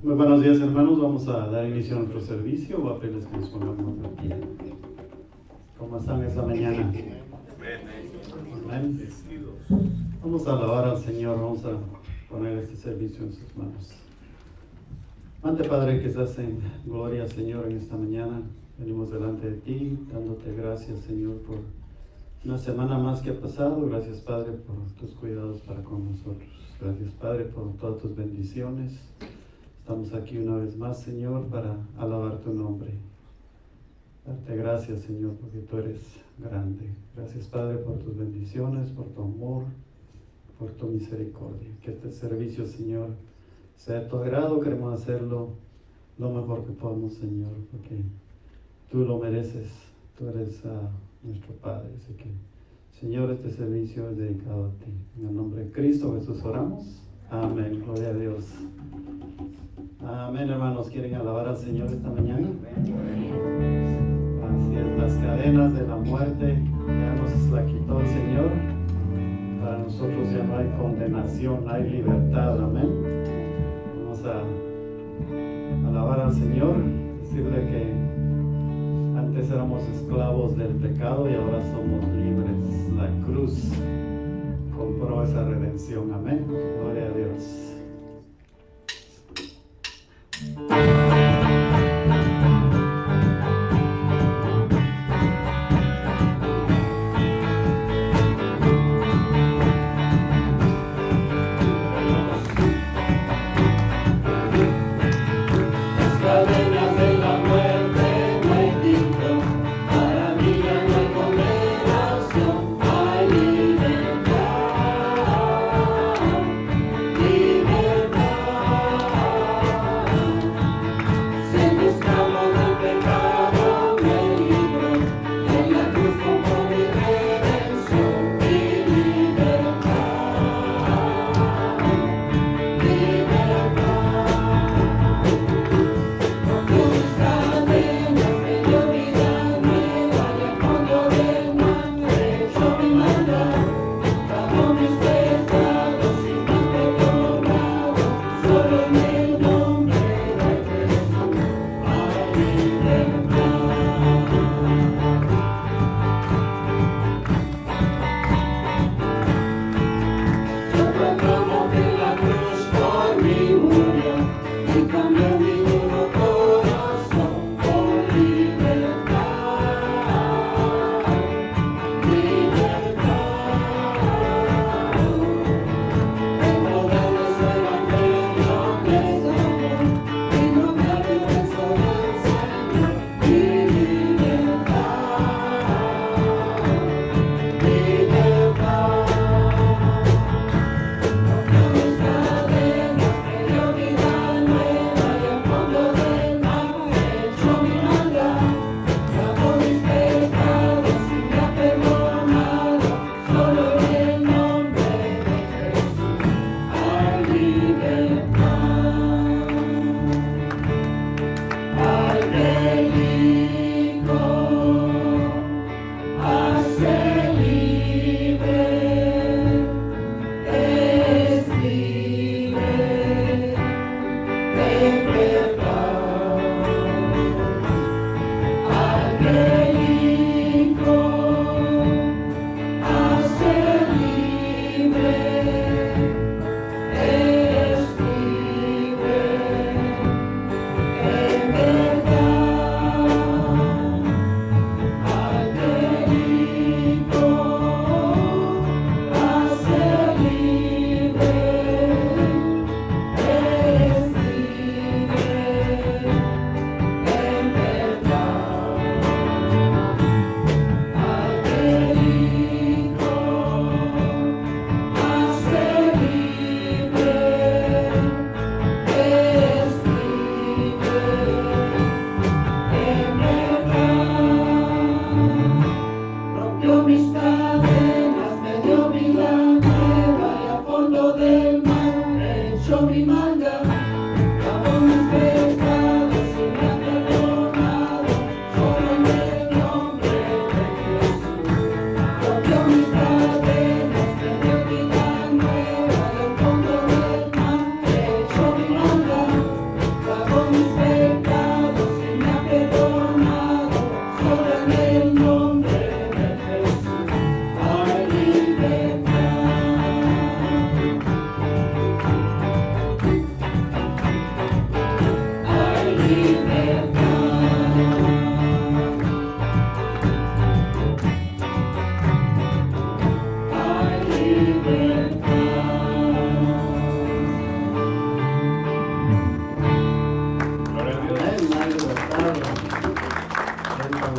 Muy buenos días, hermanos. Vamos a dar inicio a nuestro servicio. Voy a pedirles que nos pongamos de pie. ¿Cómo están esta mañana? Amén. Vamos a alabar al Señor. Vamos a poner este servicio en sus manos. Ante Padre que estás en gloria, Señor, en esta mañana venimos delante de ti, dándote gracias, Señor, por una semana más que ha pasado. Gracias, Padre, por tus cuidados para con nosotros. Gracias, Padre, por todas tus bendiciones. Estamos aquí una vez más, Señor, para alabar tu nombre. Darte gracias, Señor, porque tú eres grande. Gracias, Padre, por tus bendiciones, por tu amor, por tu misericordia. Que este servicio, Señor, sea de tu agrado. Queremos hacerlo lo mejor que podamos, Señor, porque tú lo mereces. Tú eres nuestro Padre. Así que, Señor, este servicio es dedicado a ti. En el nombre de Cristo Jesús oramos. Amén. Gloria a Dios. Amén, hermanos. ¿Quieren alabar al Señor esta mañana? Así es, las cadenas de la muerte ya nos la quitó el Señor. Para nosotros ya no hay condenación, hay libertad. Amén. Vamos a alabar al Señor, decirle que antes éramos esclavos del pecado y ahora somos libres. La cruz compró esa redención. Amén. Gloria a Dios.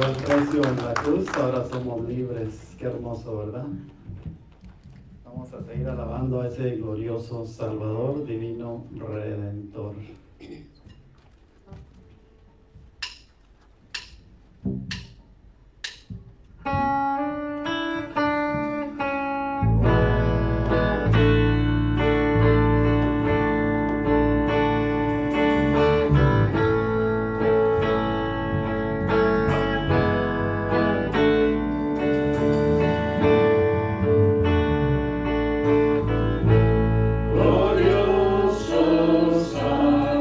pagó el precio en la cruz, ahora somos libres. Qué hermoso, ¿verdad? Vamos a seguir alabando a ese glorioso Salvador, divino Redentor. Glorioso Salvador.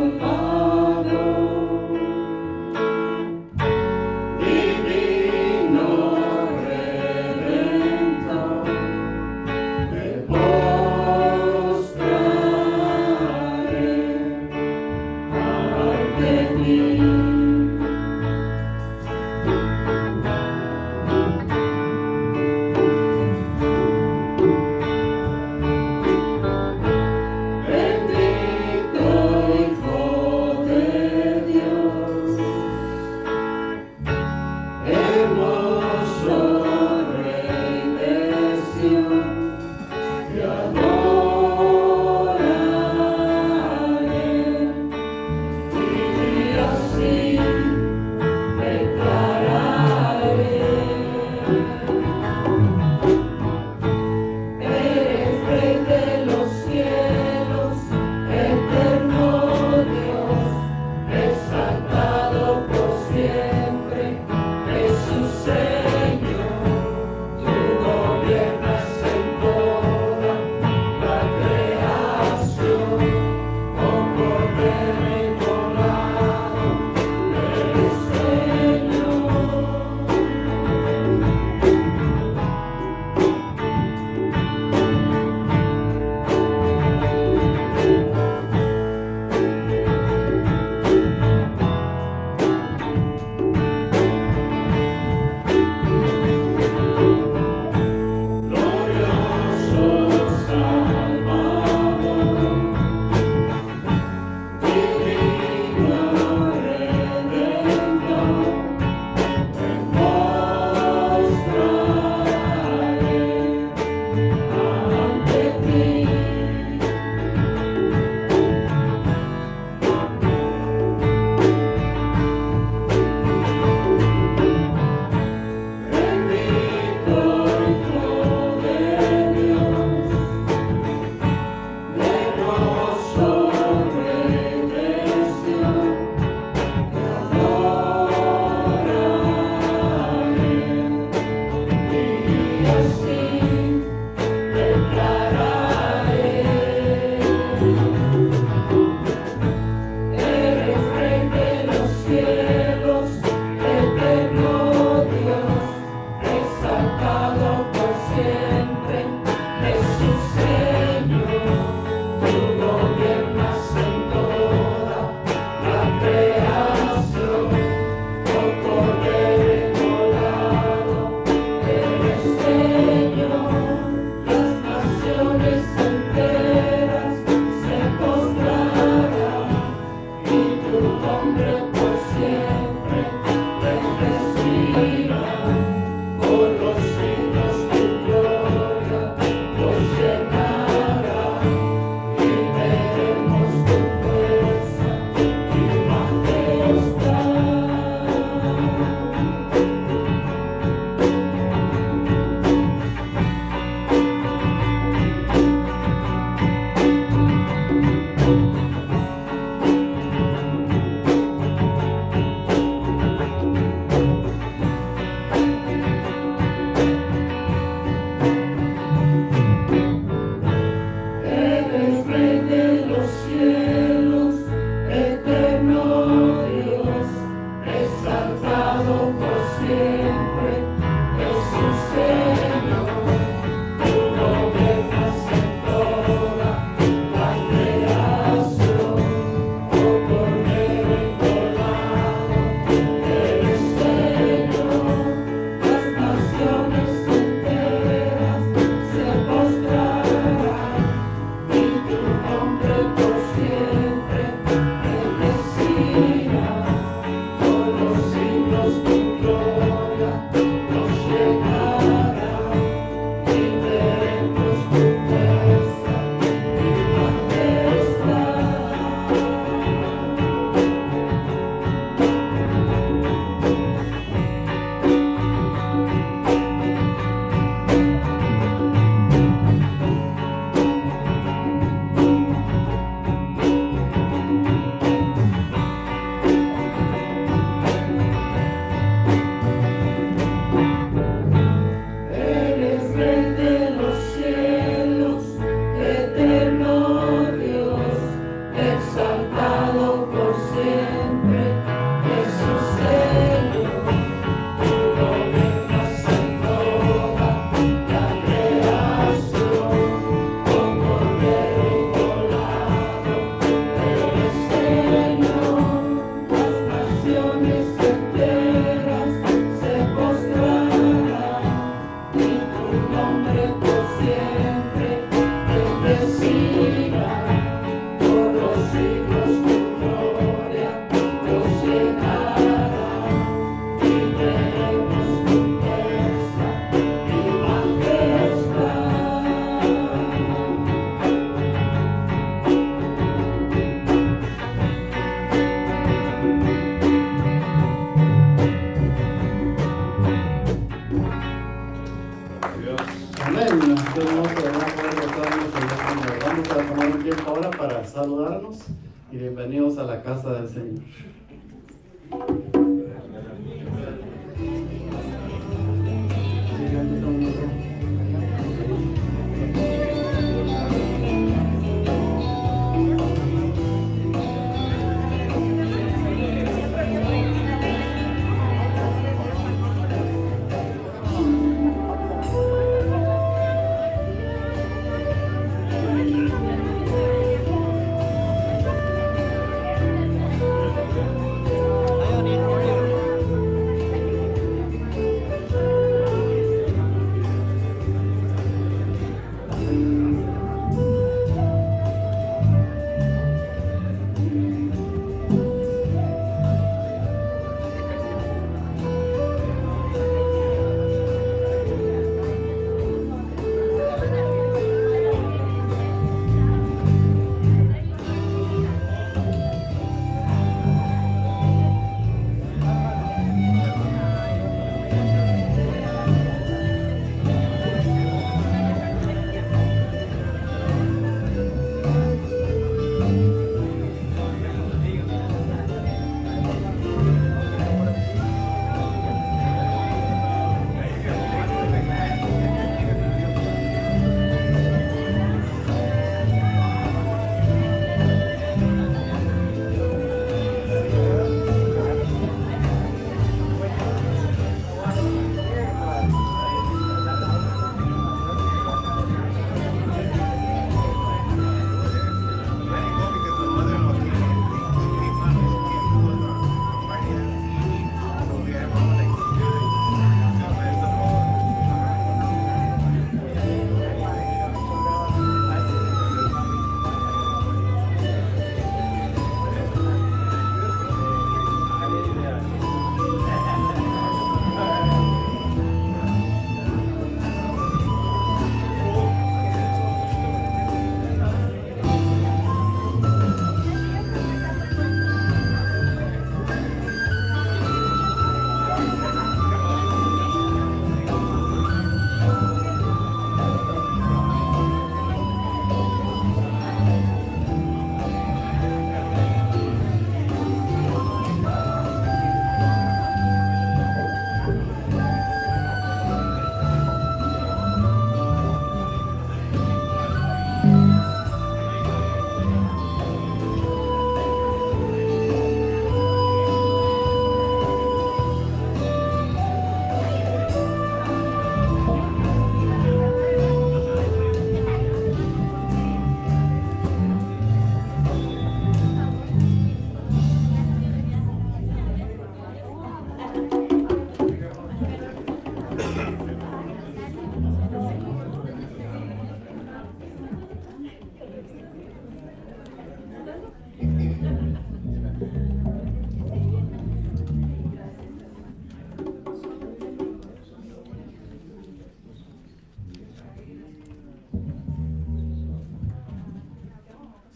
saludarnos y bienvenidos a la casa del Señor.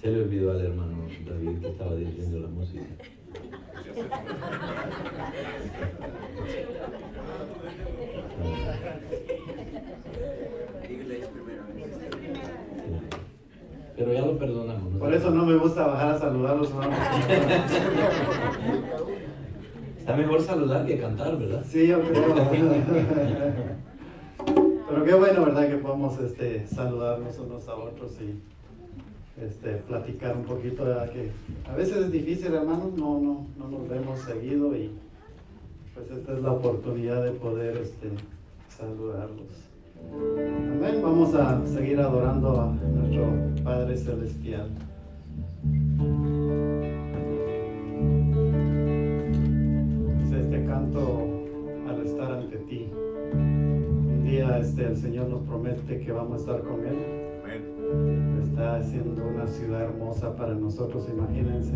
Se le olvidó al hermano David que estaba dirigiendo la música. Pero ya lo perdonamos, ¿no? Por eso no me gusta bajar a saludarlos, hermanos. Está mejor saludar que cantar, ¿verdad? Sí, yo creo. Pero qué bueno, ¿verdad? Que podamos saludarnos unos a otros y platicar un poquito, ¿verdad? Que a veces es difícil, hermanos, no nos vemos seguido y pues esta es la oportunidad de poder saludarlos. Amén. Vamos a seguir adorando a nuestro Padre Celestial. Dice este canto al estar ante ti. Un día el Señor nos promete que vamos a estar con Él. Está haciendo una ciudad hermosa para nosotros, imagínense.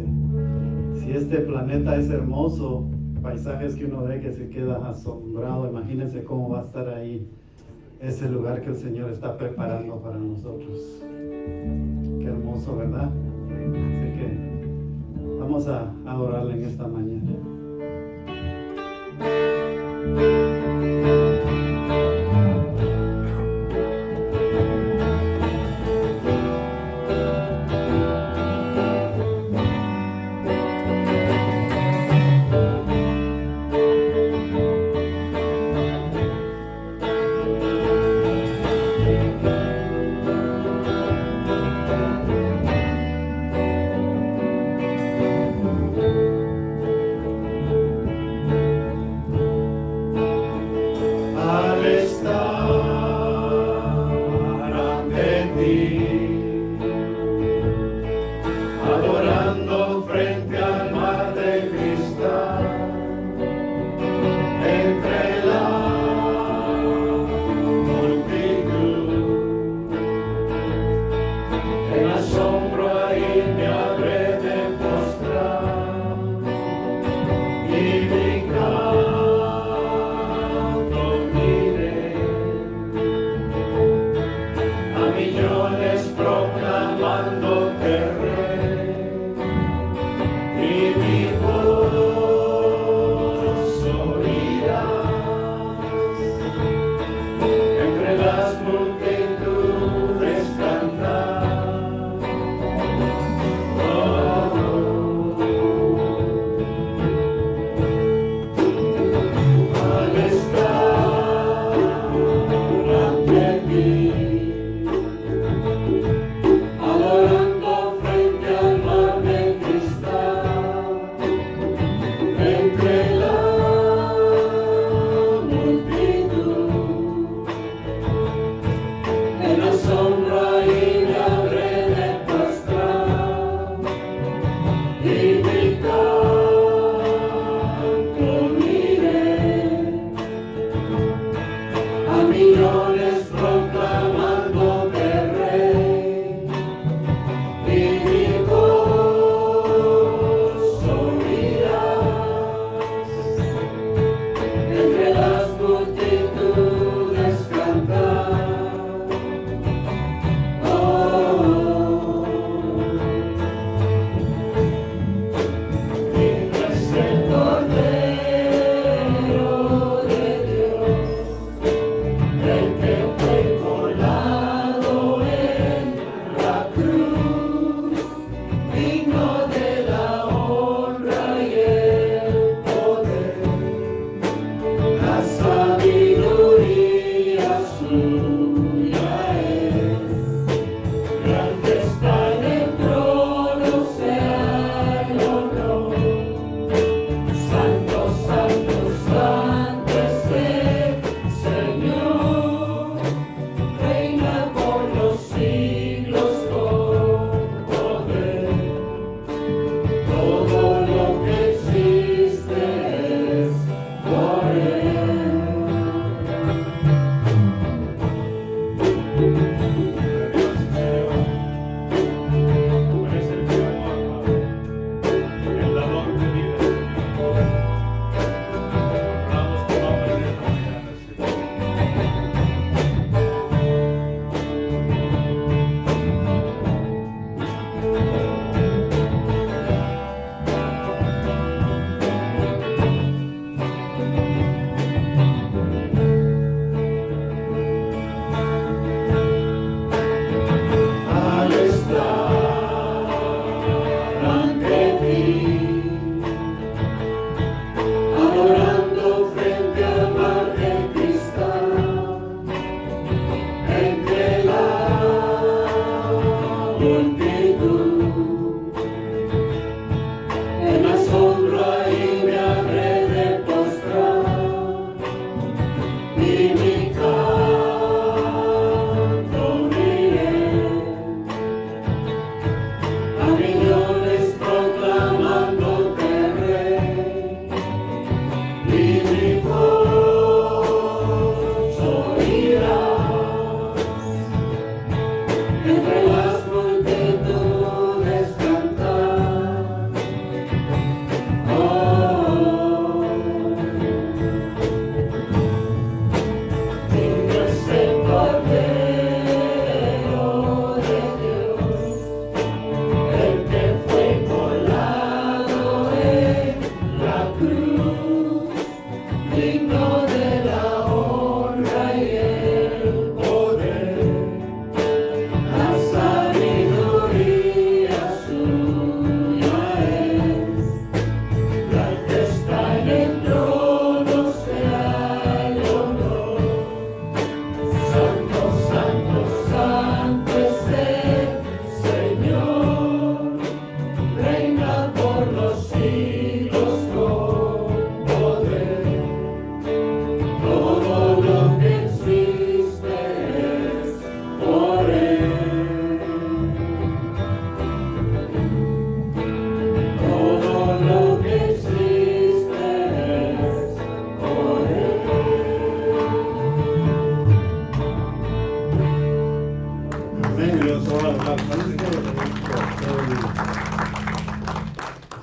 Si este planeta es hermoso, paisajes que uno ve que se queda asombrado, imagínense cómo va a estar ahí ese lugar que el Señor está preparando para nosotros. Qué hermoso, ¿verdad? Así que vamos a adorarle en esta mañana.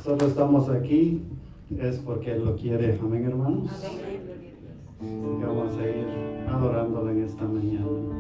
Nosotros estamos aquí es porque Él lo quiere. Amén, hermanos. Y vamos a ir adorándolo en esta mañana.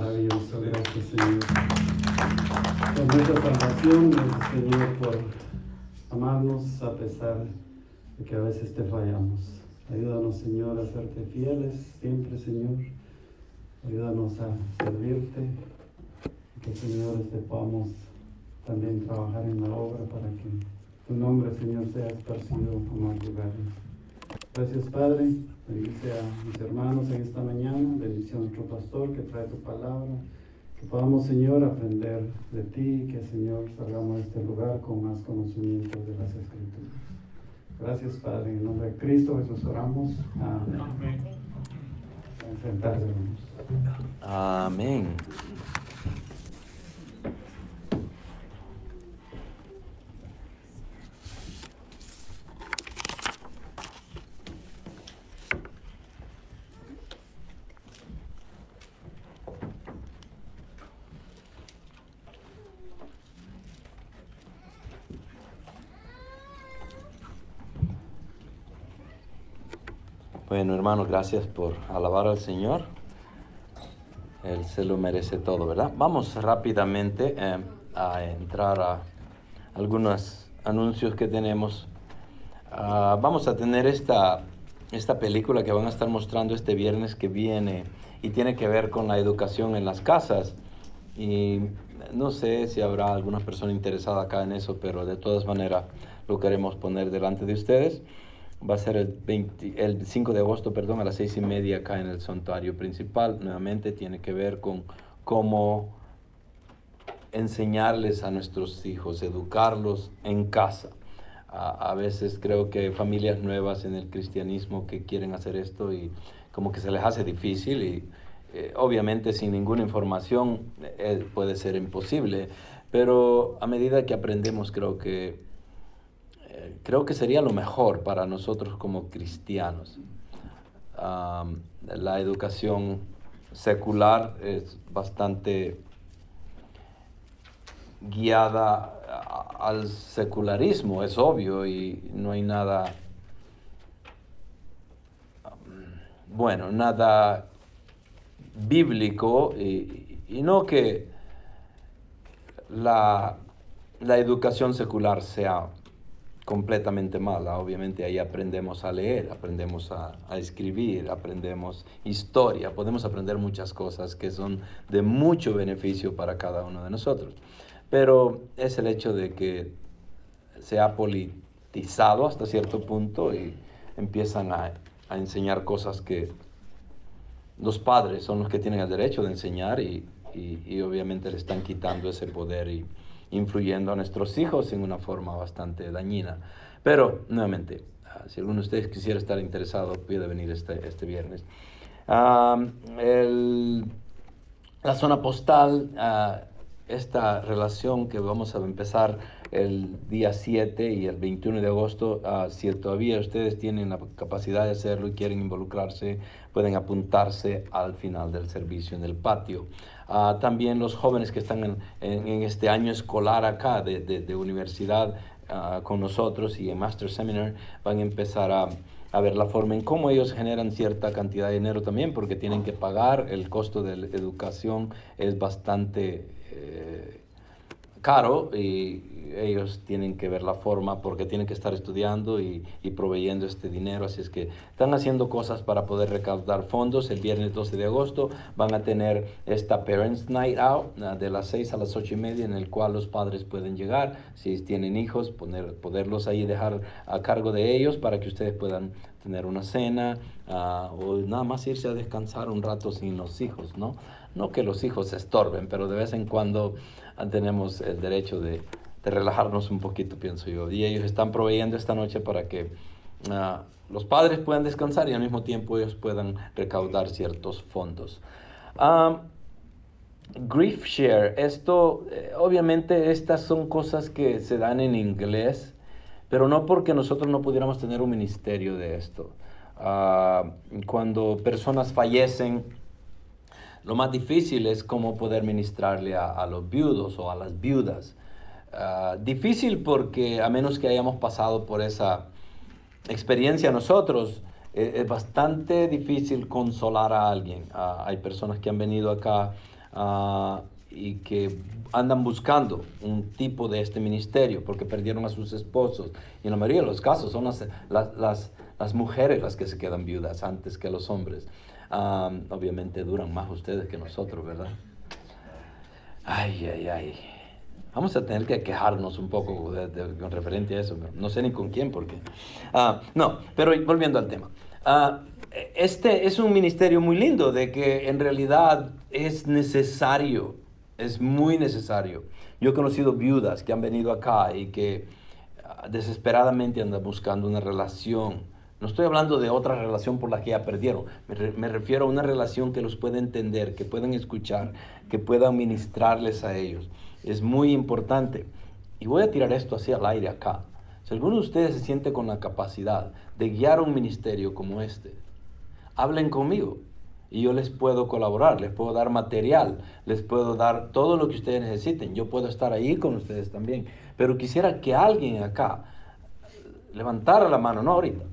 Maravilloso, gracias Señor. Por nuestra salvación, gracias Señor por amarnos a pesar de que a veces te fallamos. Ayúdanos Señor a serte fieles siempre Señor. Ayúdanos a servirte. Que Señor podamos también trabajar en la obra para que tu nombre Señor sea esparcido en más lugares. Gracias Padre, bendice a mis hermanos en esta mañana, bendice a nuestro pastor que trae tu palabra, que podamos Señor aprender de ti, que Señor salgamos de este lugar con más conocimiento de las Escrituras. Gracias Padre, en el nombre de Cristo Jesús oramos. Amén. Amén. Sentarse, hermanos. Amén. Bueno, hermanos, gracias por alabar al Señor. Él se lo merece todo, ¿verdad? Vamos rápidamente a entrar a algunos anuncios que tenemos. Vamos a tener esta película que van a estar mostrando este viernes que viene y tiene que ver con la educación en las casas. Y no sé si habrá alguna persona interesada acá en eso, pero de todas maneras lo queremos poner delante de ustedes. Va a ser el 5 de agosto, a las 6:30 acá en el santuario principal. Nuevamente tiene que ver con cómo enseñarles a nuestros hijos, educarlos en casa. A veces creo que hay familias nuevas en el cristianismo que quieren hacer esto y como que se les hace difícil y obviamente sin ninguna información puede ser imposible, pero a medida que aprendemos creo que sería lo mejor para nosotros como cristianos. La educación secular es bastante guiada al secularismo, es obvio, y no hay nada, nada bíblico, y no que la educación secular sea completamente mala. Obviamente ahí aprendemos a leer, aprendemos a escribir, aprendemos historia, podemos aprender muchas cosas que son de mucho beneficio para cada uno de nosotros. Pero es el hecho de que se ha politizado hasta cierto punto y empiezan a enseñar cosas que los padres son los que tienen el derecho de enseñar y obviamente le están quitando ese poder y influyendo a nuestros hijos en una forma bastante dañina. Pero, nuevamente, si alguno de ustedes quisiera estar interesado, puede venir este viernes. La zona postal, esta relación que vamos a empezar el día 7 y el 21 de agosto, si todavía ustedes tienen la capacidad de hacerlo y quieren involucrarse, pueden apuntarse al final del servicio en el patio. También los jóvenes que están en este año escolar acá de universidad con nosotros y en Master Seminar van a empezar a ver la forma en cómo ellos generan cierta cantidad de dinero también, porque tienen que pagar. El costo de la educación es bastante caro y ellos tienen que ver la forma porque tienen que estar estudiando y proveyendo este dinero. Así es que están haciendo cosas para poder recaudar fondos. El viernes 12 de agosto van a tener esta Parents Night Out de las 6 a las 8:30, en el cual los padres pueden llegar, si tienen hijos, poderlos ahí dejar a cargo de ellos para que ustedes puedan tener una cena o nada más irse a descansar un rato sin los hijos, ¿no? No que los hijos se estorben, pero de vez en cuando tenemos el derecho de relajarnos un poquito, pienso yo. Y ellos están proveyendo esta noche para que los padres puedan descansar y al mismo tiempo ellos puedan recaudar ciertos fondos. Grief Share, esto, obviamente estas son cosas que se dan en inglés, pero no porque nosotros no pudiéramos tener un ministerio de esto. Cuando personas fallecen, lo más difícil es cómo poder ministrarle a los viudos o a las viudas. Difícil porque a menos que hayamos pasado por esa experiencia nosotros, es bastante difícil consolar a alguien. Hay personas que han venido acá y que andan buscando un tipo de este ministerio porque perdieron a sus esposos. Y en la mayoría de los casos son las mujeres las que se quedan viudas antes que los hombres. Obviamente duran más ustedes que nosotros, ¿verdad? Ay. Vamos a tener que quejarnos un poco con referente a eso. No sé ni con quién, porque... no, pero volviendo al tema. Este es un ministerio muy lindo, de que en realidad es necesario, es muy necesario. Yo he conocido viudas que han venido acá y que desesperadamente andan buscando una relación. No estoy hablando de otra relación por la que ya perdieron. Me refiero a una relación que los pueda entender, que puedan escuchar, que puedan ministrarles a ellos. Es muy importante. Y voy a tirar esto hacia el aire acá. Si alguno de ustedes se siente con la capacidad de guiar un ministerio como este, hablen conmigo y yo les puedo colaborar, les puedo dar material, les puedo dar todo lo que ustedes necesiten. Yo puedo estar ahí con ustedes también. Pero quisiera que alguien acá levantara la mano, no ahorita,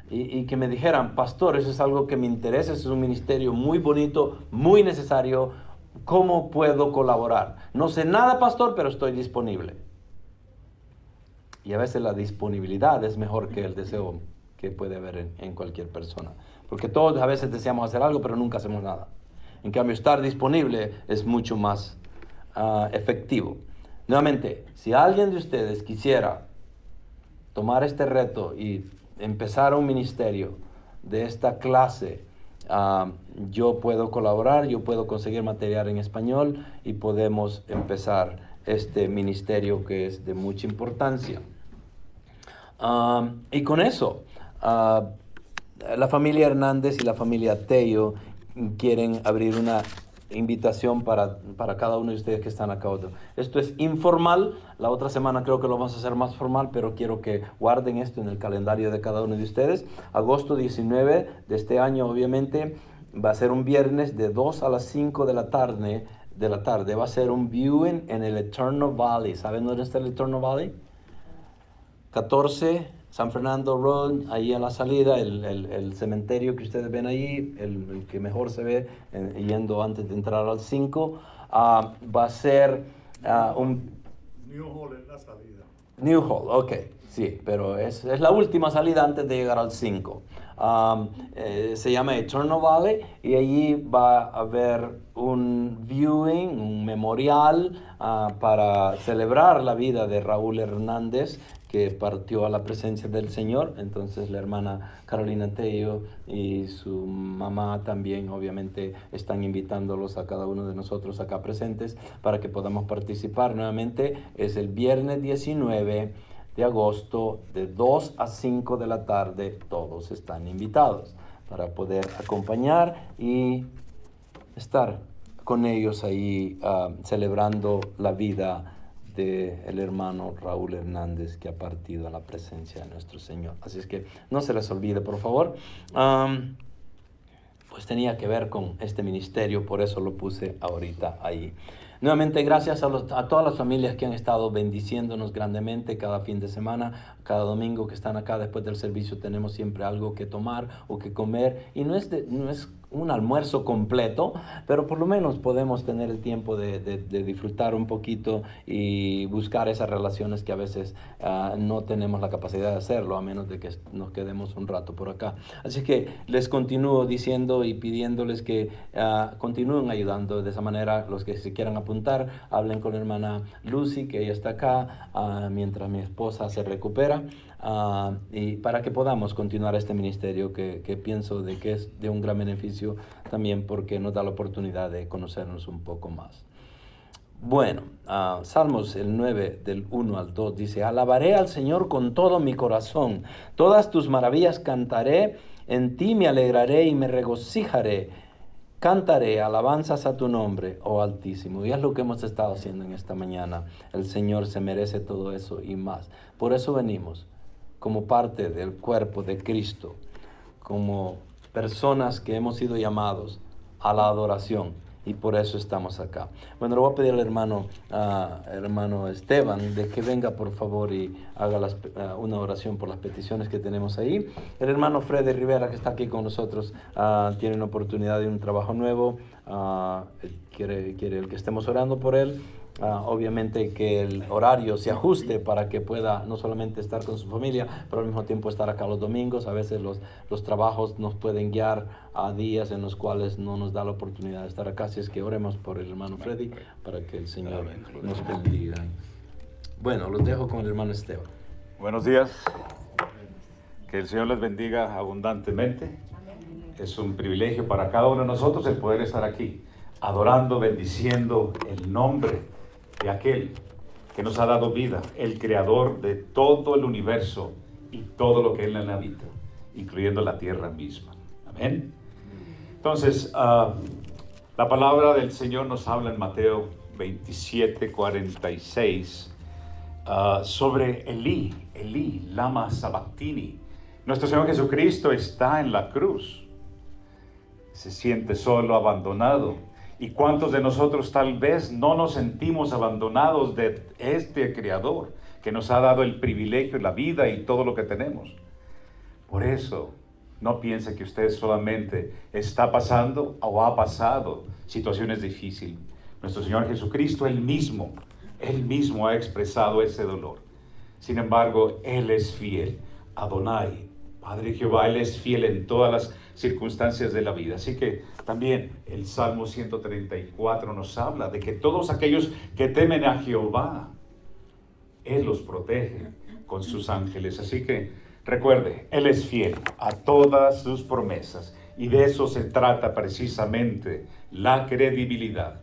y que me dijeran: pastor, eso es algo que me interesa, es un ministerio muy bonito, muy necesario, ¿cómo puedo colaborar? No sé nada, pastor, pero estoy disponible. Y a veces la disponibilidad es mejor que el deseo que puede haber en cualquier persona. Porque todos a veces deseamos hacer algo, pero nunca hacemos nada. En cambio, estar disponible es mucho más efectivo. Nuevamente, si alguien de ustedes quisiera tomar este reto y empezar un ministerio de esta clase, yo puedo colaborar, yo puedo conseguir material en español y podemos empezar este ministerio que es de mucha importancia. Y con eso, la familia Hernández y la familia Tello quieren abrir una invitación para cada uno de ustedes que están acá. Esto es informal. La otra semana creo que lo vamos a hacer más formal, pero quiero que guarden esto en el calendario de cada uno de ustedes. Agosto 19 de este año, obviamente, va a ser un viernes de 2 a las 5 de la tarde. Va a ser un viewing en el Eternal Valley. ¿Saben dónde está el Eternal Valley? 14 San Fernando Road, ahí a la salida, el cementerio que ustedes ven ahí, el que mejor se ve yendo antes de entrar al 5, va a ser un... New Hall es la salida. New Hall, ok, sí, pero es la última salida antes de llegar al 5. Se llama Eternal Valley y allí va a haber un viewing, un memorial para celebrar la vida de Raúl Hernández, que partió a la presencia del Señor. Entonces la hermana Carolina Tello y su mamá también obviamente están invitándolos a cada uno de nosotros acá presentes para que podamos participar. Nuevamente es el viernes 19 de agosto de 2 a 5 de la tarde. Todos están invitados para poder acompañar y estar con ellos ahí celebrando la vida del hermano Raúl Hernández, que ha partido a la presencia de nuestro Señor. Así es que no se les olvide, por favor. Pues tenía que ver con este ministerio, por eso lo puse ahorita ahí. Nuevamente, gracias a todas las familias que han estado bendiciéndonos grandemente cada fin de semana, cada domingo que están acá después del servicio. Tenemos siempre algo que tomar o que comer, y no es un almuerzo completo, pero por lo menos podemos tener el tiempo de disfrutar un poquito y buscar esas relaciones que a veces no tenemos la capacidad de hacerlo, a menos de que nos quedemos un rato por acá. Así que les continúo diciendo y pidiéndoles que continúen ayudando de esa manera. Los que se quieran apuntar, hablen con la hermana Lucy, que ella está acá mientras mi esposa se recupera, y para que podamos continuar este ministerio que pienso de que es de un gran beneficio también, porque nos da la oportunidad de conocernos un poco más. Bueno, Salmos el 9 del 1 al 2 dice: alabaré al Señor con todo mi corazón, todas tus maravillas cantaré, en ti me alegraré y me regocijaré. Cantaré alabanzas a tu nombre, oh Altísimo. Y es lo que hemos estado haciendo en esta mañana. El Señor se merece todo eso y más. Por eso venimos como parte del cuerpo de Cristo, como personas que hemos sido llamados a la adoración, y por eso estamos acá. Bueno, le voy a pedir al hermano Esteban de que venga por favor y haga una oración por las peticiones que tenemos ahí. El hermano Freddy Rivera, que está aquí con nosotros, tiene una oportunidad de un trabajo nuevo. quiere el que estemos orando por él. Obviamente que el horario se ajuste para que pueda no solamente estar con su familia, pero al mismo tiempo estar acá los domingos. A veces los trabajos nos pueden guiar a días en los cuales no nos da la oportunidad de estar acá. Así es que oremos por el hermano Freddy para que el Señor nos bendiga. Bueno, los dejo con el hermano Esteban. Buenos días. Que el Señor les bendiga abundantemente. Es un privilegio para cada uno de nosotros el poder estar aquí, adorando, bendiciendo el nombre de aquel que nos ha dado vida, el creador de todo el universo y todo lo que en él habita, incluyendo la tierra misma. Amén. Entonces, la palabra del Señor nos habla en Mateo 27:46 sobre Elí, lama sabactini. Nuestro Señor Jesucristo está en la cruz. Se siente solo, abandonado. ¿Y cuántos de nosotros tal vez no nos sentimos abandonados de este Creador que nos ha dado el privilegio, la vida y todo lo que tenemos? Por eso, no piense que usted solamente está pasando o ha pasado situaciones difíciles. Nuestro Señor Jesucristo, Él mismo ha expresado ese dolor. Sin embargo, Él es fiel. Adonai, Padre Jehová, Él es fiel en todas las circunstancias de la vida. Así que también el Salmo 134 nos habla de que todos aquellos que temen a Jehová, Él los protege con sus ángeles. Así que recuerde, Él es fiel a todas sus promesas. Y de eso se trata precisamente la credibilidad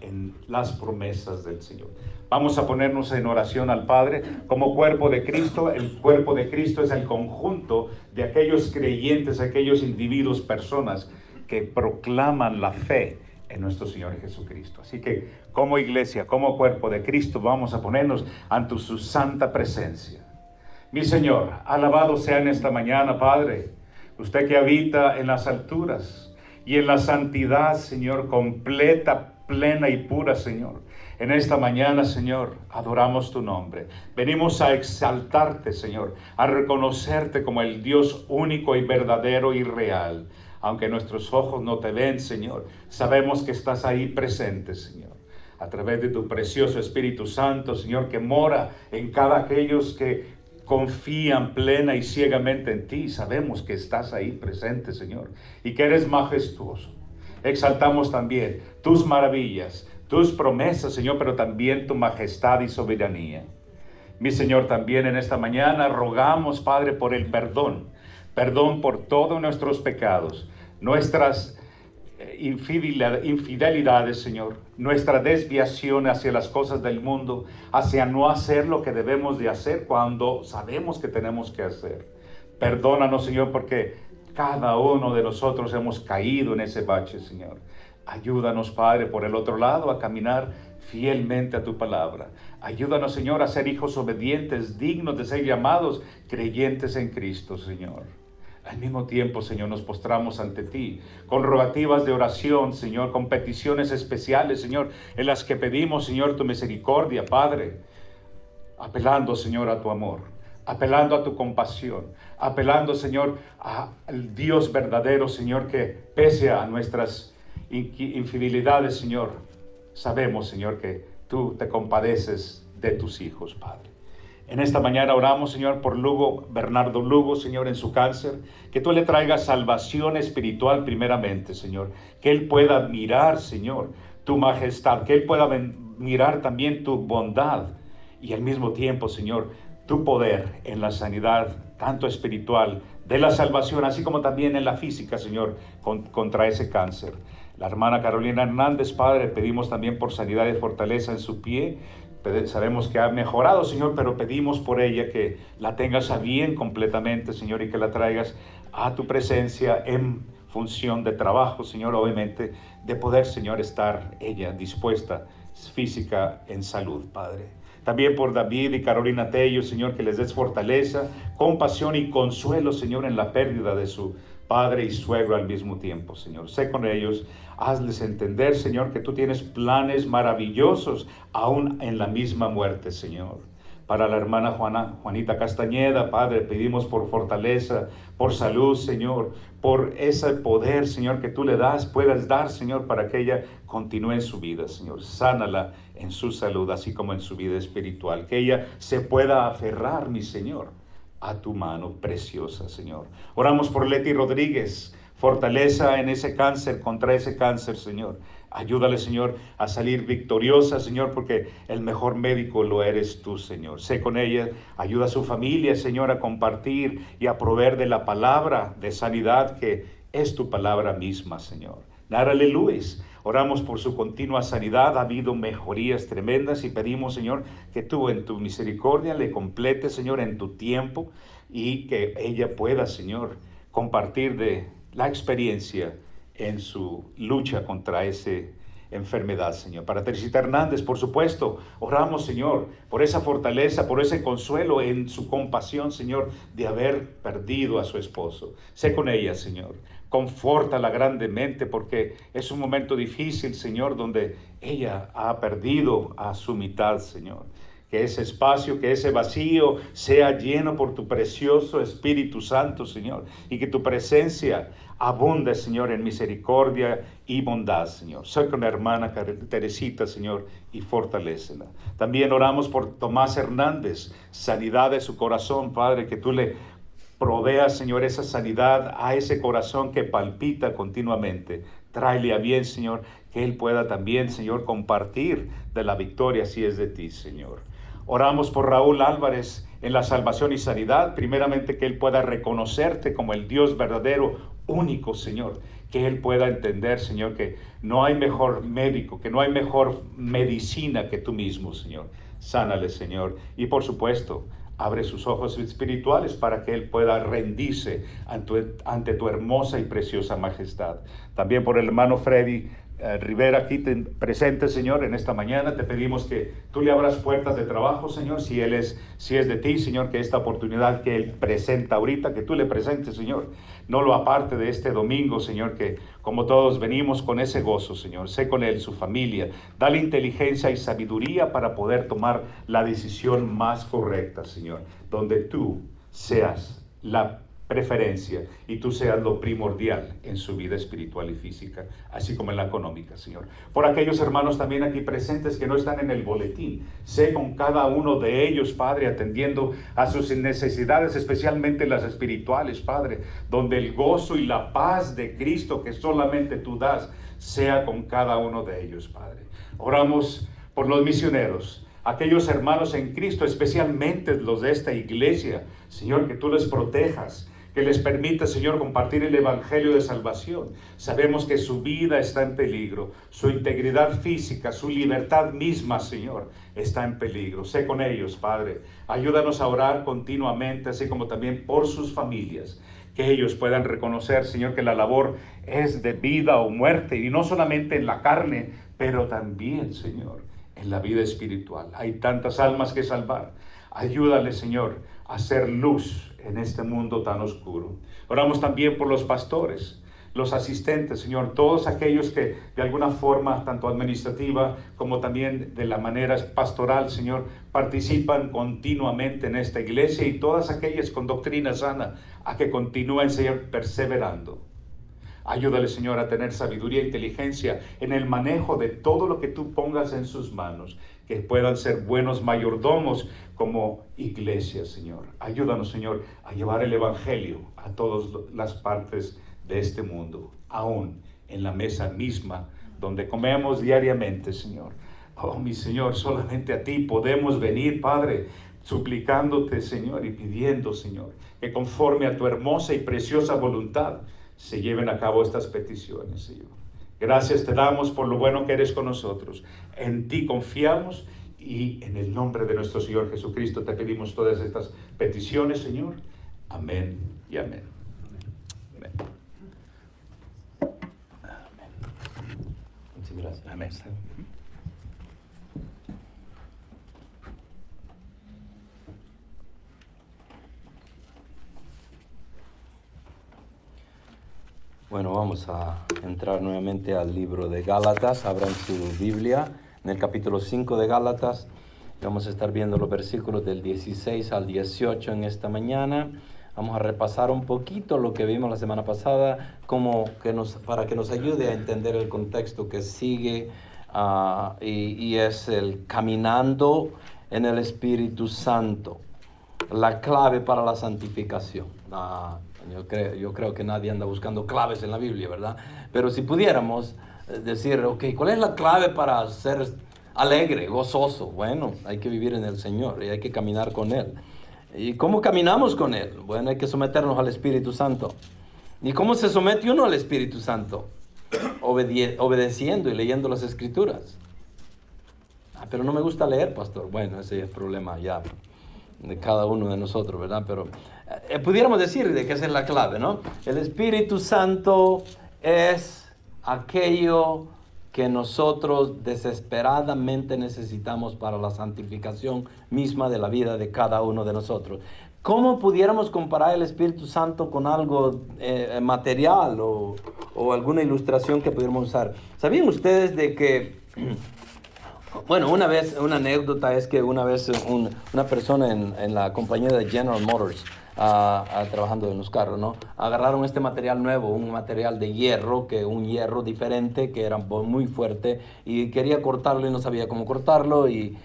en las promesas del Señor. Vamos a ponernos en oración al Padre como cuerpo de Cristo. El cuerpo de Cristo es el conjunto de aquellos creyentes, aquellos individuos, personas que proclaman la fe en nuestro Señor Jesucristo. Así que como iglesia, como cuerpo de Cristo, vamos a ponernos ante su santa presencia. Mi Señor, alabado sea en esta mañana, Padre, usted que habita en las alturas y en la santidad, Señor, completa, plena y pura, Señor. En esta mañana, Señor, adoramos tu nombre. Venimos a exaltarte, Señor, a reconocerte como el Dios único y verdadero y real. Aunque nuestros ojos no te ven, Señor, sabemos que estás ahí presente, Señor. A través de tu precioso Espíritu Santo, Señor, que mora en cada aquellos que confían plena y ciegamente en ti. Sabemos que estás ahí presente, Señor, y que eres majestuoso. Exaltamos también tus maravillas, tus promesas, Señor, pero también tu majestad y soberanía. Mi Señor, también en esta mañana rogamos, Padre, por el perdón por todos nuestros pecados, nuestras infidelidades, Señor, nuestra desviación hacia las cosas del mundo, hacia no hacer lo que debemos de hacer cuando sabemos que tenemos que hacer. Perdónanos, Señor, porque cada uno de nosotros hemos caído en ese bache, Señor. Ayúdanos, Padre, por el otro lado, a caminar fielmente a tu palabra. Ayúdanos, Señor, a ser hijos obedientes, dignos de ser llamados creyentes en Cristo, Señor. Al mismo tiempo, Señor, nos postramos ante ti con rogativas de oración, Señor, con peticiones especiales, Señor, en las que pedimos, Señor, tu misericordia, Padre, apelando, Señor, a tu amor, apelando a tu compasión, apelando, Señor, al Dios verdadero, Señor, que pese a nuestras infidelidades, Señor, sabemos, Señor, que tú te compadeces de tus hijos, Padre. En esta mañana oramos, Señor, por Bernardo Lugo, Señor, en su cáncer, que tú le traigas salvación espiritual primeramente, Señor, que él pueda admirar, Señor, tu majestad, que él pueda mirar también tu bondad y al mismo tiempo, Señor, tu poder en la sanidad, tanto espiritual, de la salvación, así como también en la física, Señor, contra ese cáncer. La hermana Carolina Hernández, Padre, pedimos también por sanidad y fortaleza en su pie. Sabemos que ha mejorado, Señor, pero pedimos por ella que la tengas a bien completamente, Señor, y que la traigas a tu presencia en función de trabajo, Señor, obviamente, de poder, Señor, estar ella dispuesta física en salud, Padre. También por David y Carolina Tello, Señor, que les des fortaleza, compasión y consuelo, Señor, en la pérdida de su padre y suegro al mismo tiempo, Señor. Sé con ellos, hazles entender, Señor, que tú tienes planes maravillosos aún en la misma muerte, Señor. Para la hermana Juanita Castañeda, Padre, pedimos por fortaleza, por salud, Señor, por ese poder, Señor, que tú le puedas dar, Señor, para que ella continúe en su vida, Señor. Sánala en su salud, así como en su vida espiritual. Que ella se pueda aferrar, mi Señor, a tu mano preciosa, Señor. Oramos por Leti Rodríguez, fortaleza en ese cáncer, contra ese cáncer, Señor. Ayúdale, Señor, a salir victoriosa, Señor, porque el mejor médico lo eres tú, Señor. Sé con ella, ayuda a su familia, Señor, a compartir y a proveer de la palabra de sanidad que es tu palabra misma, Señor. Nárale Luis, oramos por su continua sanidad, ha habido mejorías tremendas y pedimos, Señor, que tú en tu misericordia le completes, Señor, en tu tiempo y que ella pueda, Señor, compartir de la experiencia en su lucha contra esa enfermedad, Señor. Para Teresita Hernández, por supuesto, oramos, Señor, por esa fortaleza, por ese consuelo en su compasión, Señor, de haber perdido a su esposo. Sé con ella, Señor. Confórtala grandemente porque es un momento difícil, Señor, donde ella ha perdido a su mitad, Señor. Que ese espacio, que ese vacío sea lleno por tu precioso Espíritu Santo, Señor, y que tu presencia abunde, Señor, en misericordia y bondad, Señor. Soy con la hermana Teresita, Señor, y fortalécela. También oramos por Tomás Hernández, sanidad de su corazón, Padre, que tú le proveas, Señor, esa sanidad a ese corazón que palpita continuamente. Tráele a bien, Señor, que él pueda también, Señor, compartir de la victoria si es de ti, Señor. Oramos por Raúl Álvarez en la salvación y sanidad. Primeramente, que él pueda reconocerte como el Dios verdadero, único, Señor. Que él pueda entender, Señor, que no hay mejor médico, que no hay mejor medicina que tú mismo, Señor. Sánale, Señor. Y por supuesto, abre sus ojos espirituales para que él pueda rendirse ante tu hermosa y preciosa majestad. También por el hermano Freddy Rivera aquí presente, Señor, en esta mañana. Te pedimos que tú le abras puertas de trabajo, Señor, si es de ti, Señor, que esta oportunidad que él presenta ahorita, que tú le presentes, Señor, no lo aparte de este domingo, Señor, que como todos venimos con ese gozo, Señor. Sé con él, su familia, dale inteligencia y sabiduría para poder tomar la decisión más correcta, Señor, donde tú seas la preferencia y tú seas lo primordial en su vida espiritual y física, así como en la económica, Señor. Por aquellos hermanos también aquí presentes que no están en el boletín, sé con cada uno de ellos, Padre, atendiendo a sus necesidades, especialmente las espirituales, Padre, donde el gozo y la paz de Cristo que solamente tú das, sea con cada uno de ellos, Padre. Oramos por los misioneros, aquellos hermanos en Cristo, especialmente los de esta iglesia, Señor, que tú les protejas, que les permita, Señor, compartir el evangelio de salvación. Sabemos que su vida está en peligro, su integridad física, su libertad misma, Señor, está en peligro. Sé con ellos, Padre. Ayúdanos a orar continuamente, así como también por sus familias. Que ellos puedan reconocer, Señor, que la labor es de vida o muerte, y no solamente en la carne, pero también, Señor, en la vida espiritual. Hay tantas almas que salvar. Ayúdale, Señor, a hacer luz en este mundo tan oscuro. Oramos también por los pastores, los asistentes, Señor, todos aquellos que de alguna forma, tanto administrativa como también de la manera pastoral, Señor, participan continuamente en esta iglesia, y todas aquellas con doctrina sana, a que continúen, Señor, perseverando. Ayúdale, Señor, a tener sabiduría e inteligencia en el manejo de todo lo que tú pongas en sus manos, que puedan ser buenos mayordomos como iglesia, Señor. Ayúdanos, Señor, a llevar el evangelio a todas las partes de este mundo, aún en la mesa misma donde comemos diariamente, Señor. Oh, mi Señor, solamente a ti podemos venir, Padre, suplicándote, Señor, y pidiendo, Señor, que conforme a tu hermosa y preciosa voluntad se lleven a cabo estas peticiones, Señor. Gracias te damos por lo bueno que eres con nosotros. En ti confiamos, y en el nombre de nuestro Señor Jesucristo te pedimos todas estas peticiones, Señor. Amén y amén. Amén. Amén. Muchas gracias. Amén. Bueno, vamos a entrar nuevamente al libro de Gálatas. Abran su Biblia en el capítulo 5 de Gálatas. Vamos a estar viendo los versículos del 16 al 18 en esta mañana. Vamos a repasar un poquito lo que vimos la semana pasada, para que nos ayude a entender el contexto que sigue, y es el caminando en el Espíritu Santo, la clave para la santificación. Yo creo que nadie anda buscando claves en la Biblia, ¿verdad? Pero si pudiéramos decir, ok, ¿cuál es la clave para ser alegre, gozoso? Bueno, hay que vivir en el Señor y hay que caminar con Él. ¿Y cómo caminamos con Él? Bueno, hay que someternos al Espíritu Santo. ¿Y cómo se somete uno al Espíritu Santo? Obedeciendo y leyendo las Escrituras. Pero no me gusta leer, pastor. Bueno, ese es el problema ya de cada uno de nosotros, ¿verdad? Pero pudiéramos decir de que esa es la clave, ¿no? El Espíritu Santo es aquello que nosotros desesperadamente necesitamos para la santificación misma de la vida de cada uno de nosotros. ¿Cómo pudiéramos comparar el Espíritu Santo con algo material o alguna ilustración que pudiéramos usar? ¿Sabían ustedes de que, bueno, una anécdota es que una vez una persona en la compañía de General Motors, trabajando en los carros, ¿no? Agarraron este material nuevo, un material de hierro, un hierro diferente, que era muy fuerte, y quería cortarlo y no sabía cómo cortarlo, y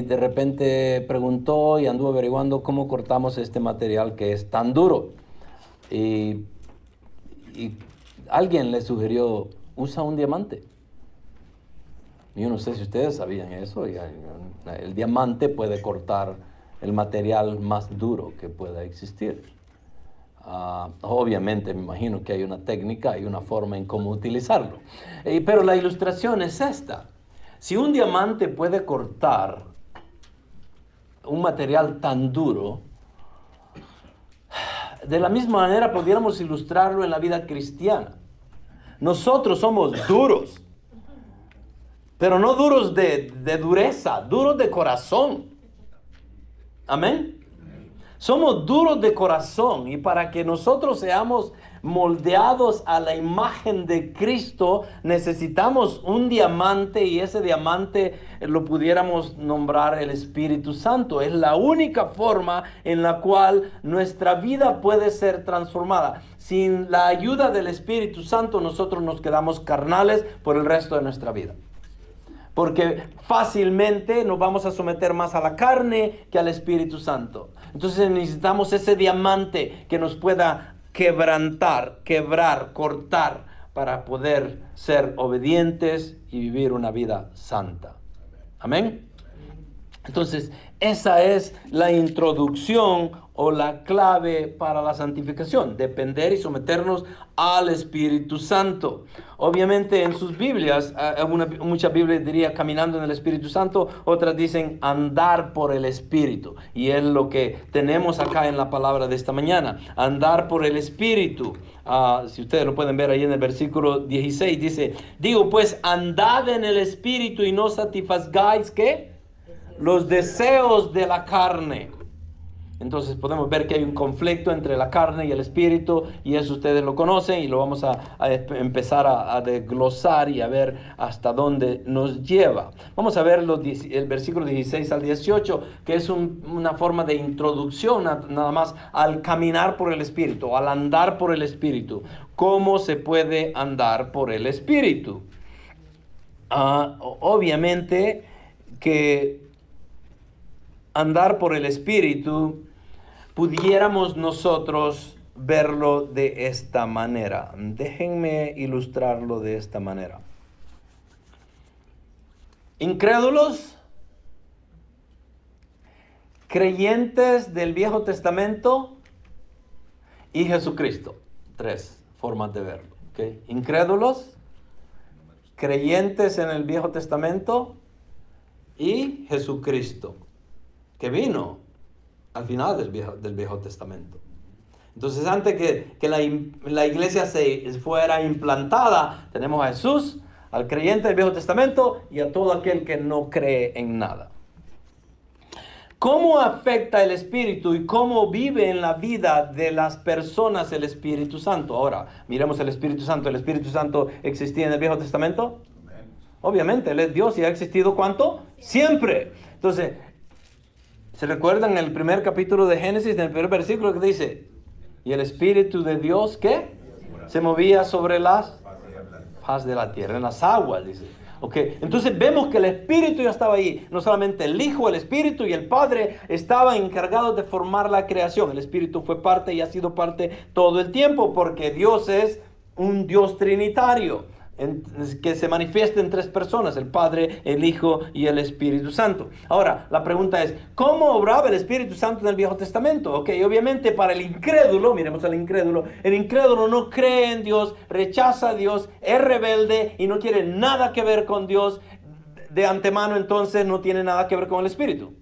de repente preguntó y anduvo averiguando cómo cortamos este material que es tan duro. Y alguien le sugirió, usa un diamante. Yo no sé si ustedes sabían eso, el diamante puede cortar el material más duro que pueda existir. Obviamente me imagino que hay una técnica y una forma en cómo utilizarlo. Pero la ilustración es esta. Si un diamante puede cortar un material tan duro, de la misma manera pudiéramos ilustrarlo en la vida cristiana. Nosotros somos duros, pero no duros de dureza, duros de corazón. Amén. Somos duros de corazón, y para que nosotros seamos moldeados a la imagen de Cristo necesitamos un diamante, y ese diamante lo pudiéramos nombrar el Espíritu Santo. Es la única forma en la cual nuestra vida puede ser transformada. Sin la ayuda del Espíritu Santo nosotros nos quedamos carnales por el resto de nuestra vida. Porque fácilmente nos vamos a someter más a la carne que al Espíritu Santo. Entonces necesitamos ese diamante que nos pueda quebrantar, quebrar, cortar, para poder ser obedientes y vivir una vida santa. Amén. Entonces, esa es la introducción o la clave para la santificación: depender y someternos al Espíritu Santo. Obviamente en sus Biblias, muchas Biblias diría caminando en el Espíritu Santo, otras dicen andar por el Espíritu. Y es lo que tenemos acá en la palabra de esta mañana: andar por el Espíritu. Si ustedes lo pueden ver ahí en el versículo 16, dice: digo pues, andad en el Espíritu y no satisfagáis, ¿qué? Los deseos de la carne. Entonces podemos ver que hay un conflicto entre la carne y el Espíritu, y eso ustedes lo conocen, y lo vamos a empezar a desglosar y a ver hasta dónde nos lleva. Vamos a ver el versículo 16 al 18, que es una forma de introducción nada más al caminar por el Espíritu, al andar por el Espíritu. ¿Cómo se puede andar por el Espíritu? Obviamente que andar por el Espíritu pudiéramos nosotros verlo de esta manera. Déjenme ilustrarlo de esta manera. Incrédulos, creyentes del Viejo Testamento y Jesucristo. 3 formas de verlo. ¿Okay? Incrédulos, creyentes en el Viejo Testamento y Jesucristo, que vino al final del Viejo Testamento. Entonces, antes que la iglesia se fuera implantada, tenemos a Jesús, al creyente del Viejo Testamento y a todo aquel que no cree en nada. ¿Cómo afecta el Espíritu y cómo vive en la vida de las personas el Espíritu Santo? Ahora, miremos el Espíritu Santo. ¿El Espíritu Santo existía en el Viejo Testamento? Obviamente, Él es Dios y ha existido ¿cuánto? Siempre. Entonces, ¿se recuerdan en el primer capítulo de Génesis, en el primer versículo que dice? Y el Espíritu de Dios, ¿qué? Se movía sobre las faz de la tierra, en las aguas, dice. Okay. Entonces vemos que el Espíritu ya estaba ahí. No solamente el Hijo, el Espíritu y el Padre estaban encargados de formar la creación. El Espíritu fue parte y ha sido parte todo el tiempo, porque Dios es un Dios trinitario que se manifiesta en 3 personas: el Padre, el Hijo y el Espíritu Santo. Ahora, la pregunta es, ¿cómo obraba el Espíritu Santo en el Viejo Testamento? Ok, obviamente para el incrédulo, miremos al incrédulo, el incrédulo no cree en Dios, rechaza a Dios, es rebelde y no quiere nada que ver con Dios. De antemano, entonces, no tiene nada que ver con el Espíritu.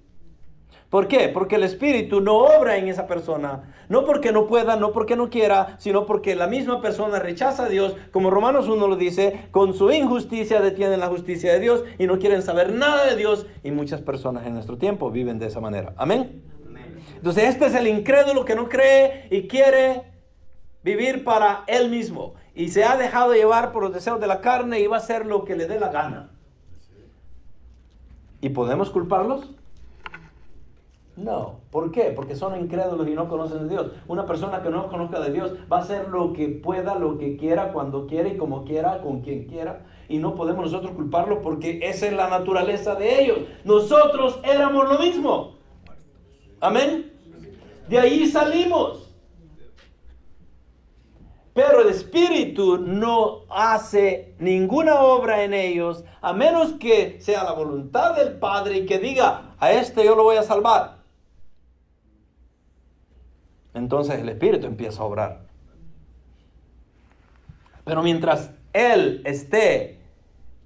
¿Por qué? Porque el Espíritu no obra en esa persona, no porque no pueda, no porque no quiera, sino porque la misma persona rechaza a Dios, como Romanos 1 lo dice, con su injusticia detienen la justicia de Dios y no quieren saber nada de Dios, y muchas personas en nuestro tiempo viven de esa manera. Amén. Entonces este es el incrédulo que no cree y quiere vivir para él mismo, y se ha dejado llevar por los deseos de la carne y va a hacer lo que le dé la gana. ¿Y podemos culparlos? No. ¿Por qué? Porque son incrédulos y no conocen de Dios. Una persona que no conozca de Dios va a hacer lo que pueda, lo que quiera, cuando quiera y como quiera, con quien quiera. Y no podemos nosotros culparlos porque esa es la naturaleza de ellos. Nosotros éramos lo mismo. Amén. De ahí salimos. Pero el Espíritu no hace ninguna obra en ellos a menos que sea la voluntad del Padre y que diga: a este yo lo voy a salvar. Entonces el Espíritu empieza a obrar. Pero mientras Él esté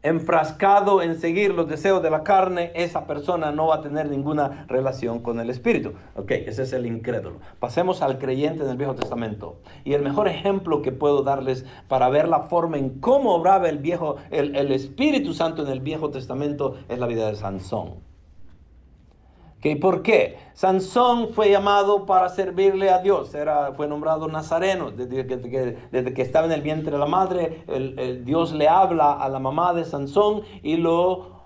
enfrascado en seguir los deseos de la carne, esa persona no va a tener ninguna relación con el Espíritu. Ok, ese es el incrédulo. Pasemos al creyente en el Viejo Testamento. Y el mejor ejemplo que puedo darles para ver la forma en cómo obraba el Espíritu Santo en el Viejo Testamento es la vida de Sansón. Okay, ¿por qué? Sansón fue llamado para servirle a Dios. Fue nombrado nazareno. Desde que estaba en el vientre de la madre, Dios le habla a la mamá de Sansón y lo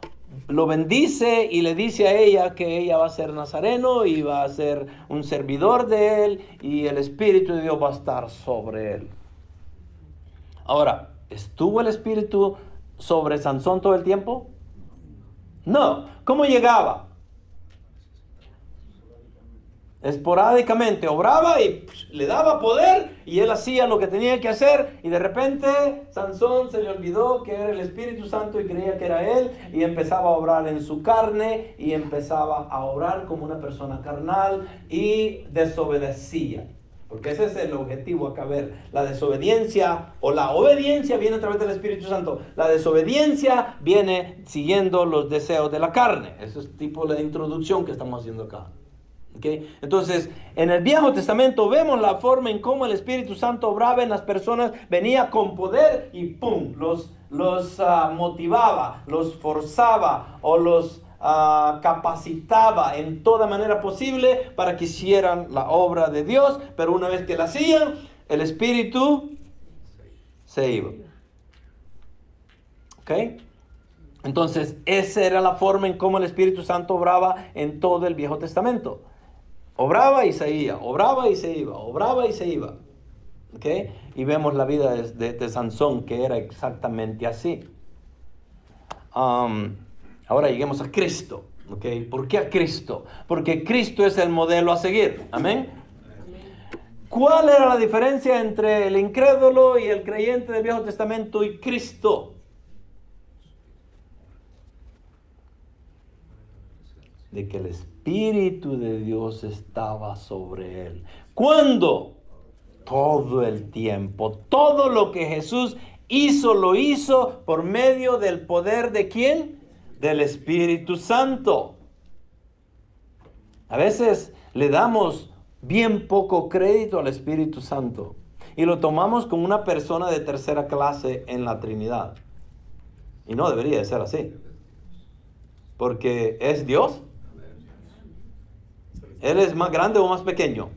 bendice y le dice a ella que ella va a ser nazareno y va a ser un servidor de él y el Espíritu de Dios va a estar sobre él. Ahora, ¿estuvo el Espíritu sobre Sansón todo el tiempo? No. ¿Cómo llegaba? Esporádicamente obraba y le daba poder y él hacía lo que tenía que hacer, y de repente Sansón se le olvidó que era el Espíritu Santo y creía que era él, y empezaba a obrar en su carne y empezaba a obrar como una persona carnal y desobedecía. Porque ese es el objetivo acá, ver, la desobediencia o la obediencia viene a través del Espíritu Santo. La desobediencia viene siguiendo los deseos de la carne. Eso es tipo la introducción que estamos haciendo acá. Okay. Entonces, en el Viejo Testamento vemos la forma en cómo el Espíritu Santo obraba en las personas, venía con poder y ¡pum! Los motivaba, los forzaba o los capacitaba en toda manera posible para que hicieran la obra de Dios, pero una vez que la hacían, el Espíritu se iba. ¿Ok? Entonces, esa era la forma en cómo el Espíritu Santo obraba en todo el Viejo Testamento. Obraba y se iba, obraba y se iba, obraba y se iba. ¿Okay? Y vemos la vida de Sansón, que era exactamente así. Ahora lleguemos a Cristo. ¿Okay? ¿Por qué a Cristo? Porque Cristo es el modelo a seguir. Amén. ¿Cuál era la diferencia entre el incrédulo y el creyente del Viejo Testamento y Cristo? De que el Espíritu de Dios estaba sobre él. ¿Cuándo? Todo el tiempo. Todo lo que Jesús hizo, lo hizo por medio del poder ¿de quién? Del Espíritu Santo. A veces le damos bien poco crédito al Espíritu Santo y lo tomamos como una persona de tercera clase en la Trinidad. Y no debería de ser así. Porque es Dios. ¿Él es más grande o más pequeño?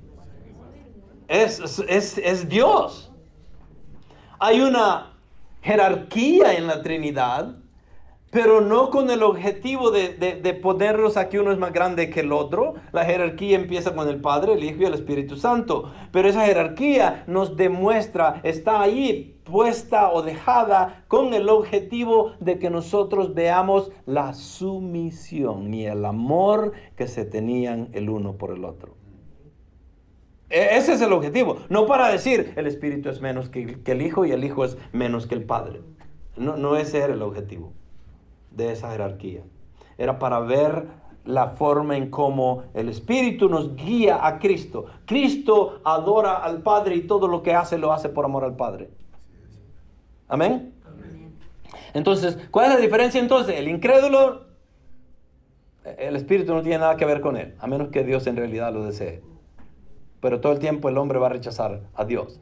Es Dios. Hay una jerarquía en la Trinidad, pero no con el objetivo de ponerlos aquí uno es más grande que el otro. La jerarquía empieza con el Padre, el Hijo y el Espíritu Santo. Pero esa jerarquía nos demuestra, está ahí puesta o dejada con el objetivo de que nosotros veamos la sumisión y el amor que se tenían el uno por el otro. Ese es el objetivo. No para decir el Espíritu es menos que el Hijo y el Hijo es menos que el Padre. No ese era el objetivo de esa jerarquía. Era para ver la forma en cómo el Espíritu nos guía a Cristo. Cristo adora al Padre y todo lo que hace lo hace por amor al Padre. ¿Amén? Entonces, ¿cuál es la diferencia entonces? El incrédulo, el Espíritu no tiene nada que ver con él, a menos que Dios en realidad lo desee. Pero todo el tiempo el hombre va a rechazar a Dios.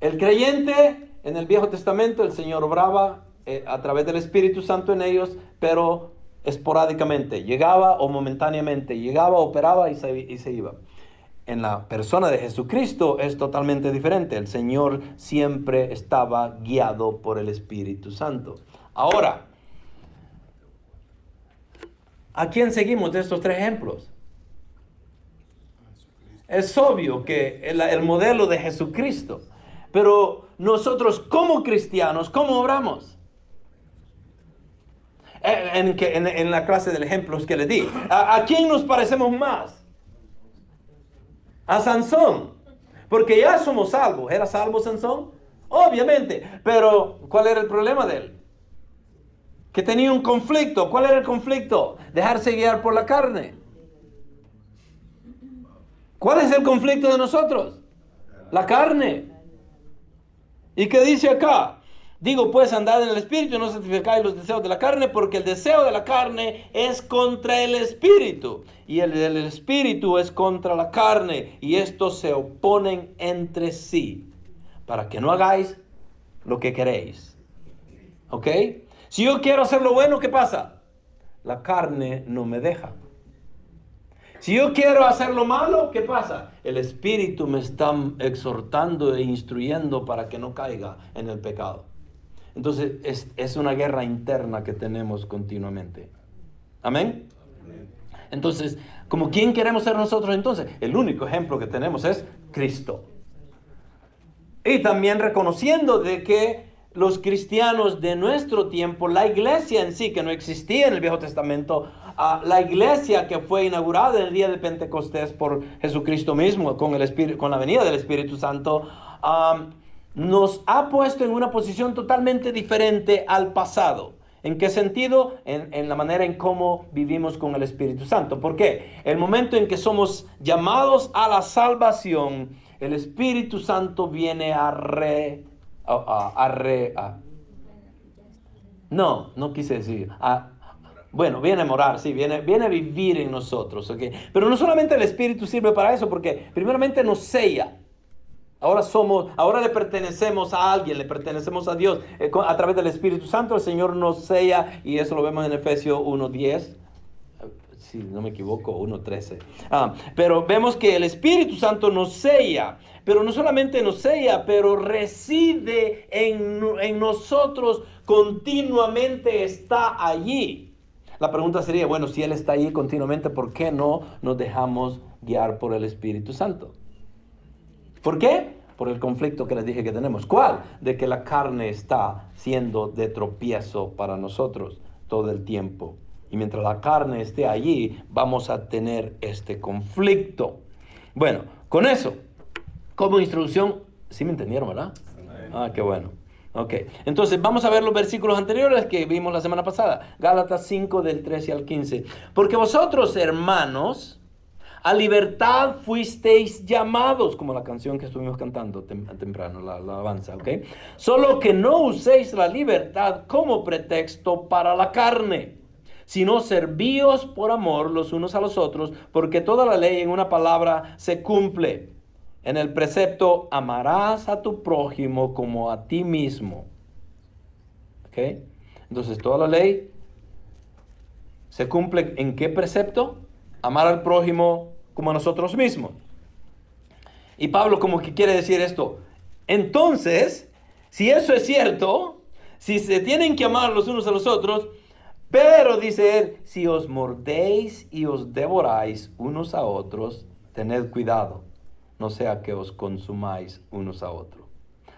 El creyente, en el Viejo Testamento, el Señor obraba a través del Espíritu Santo en ellos, pero esporádicamente, llegaba o momentáneamente, llegaba, operaba y se iba. En la persona de Jesucristo es totalmente diferente. El Señor siempre estaba guiado por el Espíritu Santo. Ahora, ¿a quién seguimos de estos tres ejemplos? Es obvio que el modelo de Jesucristo. Pero nosotros como cristianos, ¿cómo obramos? En la clase de ejemplos que les di. ¿A quién nos parecemos más? A Sansón. Porque ya somos salvos. ¿Era salvo Sansón? Obviamente. Pero ¿cuál era el problema de él? Que tenía un conflicto. ¿Cuál era el conflicto? Dejarse guiar por la carne. ¿Cuál es el conflicto de nosotros? La carne. ¿Y qué dice acá? Digo, pues andad en el Espíritu, no satisfacáis los deseos de la carne, porque el deseo de la carne es contra el Espíritu, y el del Espíritu es contra la carne, y estos se oponen entre sí, para que no hagáis lo que queréis. ¿Ok? Si yo quiero hacer lo bueno, ¿qué pasa? La carne no me deja. Si yo quiero hacer lo malo, ¿qué pasa? El Espíritu me está exhortando e instruyendo para que no caiga en el pecado. Entonces es una guerra interna que tenemos continuamente. ¿Amén? Entonces, ¿como quién queremos ser nosotros entonces? El único ejemplo que tenemos es Cristo. Y también reconociendo de que los cristianos de nuestro tiempo, la iglesia en sí, que no existía en el Viejo Testamento, la iglesia que fue inaugurada en el día de Pentecostés por Jesucristo mismo, con la venida del Espíritu Santo, nos ha puesto en una posición totalmente diferente al pasado. ¿En qué sentido? En la manera en cómo vivimos con el Espíritu Santo. ¿Por qué? El momento en que somos llamados a la salvación, el Espíritu Santo viene no quise decir. Bueno, viene a morar, sí, viene a vivir en nosotros, ¿ok? Pero no solamente el Espíritu sirve para eso, porque primeramente nos sella. Ahora le pertenecemos a alguien, le pertenecemos a Dios. A través del Espíritu Santo el Señor nos sella, y eso lo vemos en Efesios 1:10. Si no me equivoco, 1:13. Pero vemos que el Espíritu Santo nos sella, pero no solamente nos sella, pero reside en nosotros continuamente, está allí. La pregunta sería, bueno, si Él está allí continuamente, ¿por qué no nos dejamos guiar por el Espíritu Santo? ¿Por qué? Por el conflicto que les dije que tenemos. ¿Cuál? De que la carne está siendo de tropiezo para nosotros todo el tiempo. Y mientras la carne esté allí, vamos a tener este conflicto. Bueno, con eso, como introducción, ¿sí me entendieron, verdad? Qué bueno. Ok, entonces vamos a ver los versículos anteriores que vimos la semana pasada. Gálatas 5 del 13 al 15. Porque vosotros, hermanos, a libertad fuisteis llamados, como la canción que estuvimos cantando temprano, la alabanza, ¿ok? Solo que no uséis la libertad como pretexto para la carne, sino servíos por amor los unos a los otros, porque toda la ley en una palabra se cumple. En el precepto, amarás a tu prójimo como a ti mismo. ¿Ok? Entonces, toda la ley se cumple ¿en qué precepto? Amar al prójimo como a nosotros mismos. Y Pablo como que quiere decir esto. Entonces, si eso es cierto, Si se tienen que amar los unos a los otros, pero dice él, si os mordéis y os devoráis unos a otros, tened cuidado, no sea que os consumáis unos a otros.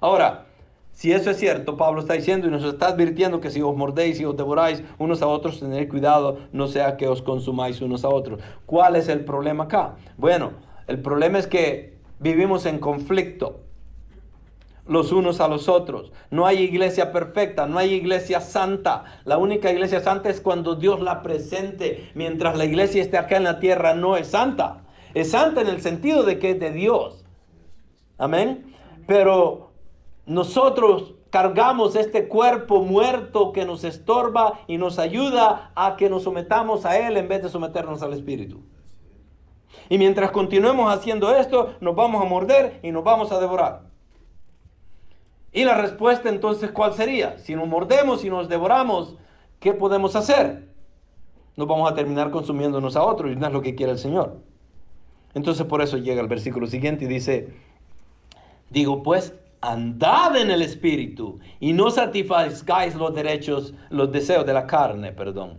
Ahora, si eso es cierto, Pablo está diciendo y nos está advirtiendo que si os mordéis y os devoráis unos a otros, tened cuidado, no sea que os consumáis unos a otros. ¿Cuál es el problema acá? Bueno, el problema es que vivimos en conflicto los unos a los otros. No hay iglesia perfecta, no hay iglesia santa. La única iglesia santa es cuando Dios la presente. Mientras la iglesia esté acá en la tierra, no es santa. Es santa en el sentido de que es de Dios. Amén. Pero nosotros cargamos este cuerpo muerto que nos estorba y nos ayuda a que nos sometamos a Él en vez de someternos al Espíritu. Y mientras continuemos haciendo esto, nos vamos a morder y nos vamos a devorar. Y la respuesta entonces, ¿cuál sería? Si nos mordemos y nos devoramos, ¿qué podemos hacer? Nos vamos a terminar consumiéndonos a otros y no es lo que quiere el Señor. Entonces por eso llega el versículo siguiente y dice, digo pues, andad en el Espíritu y no satisfagáis los deseos de la carne, perdón.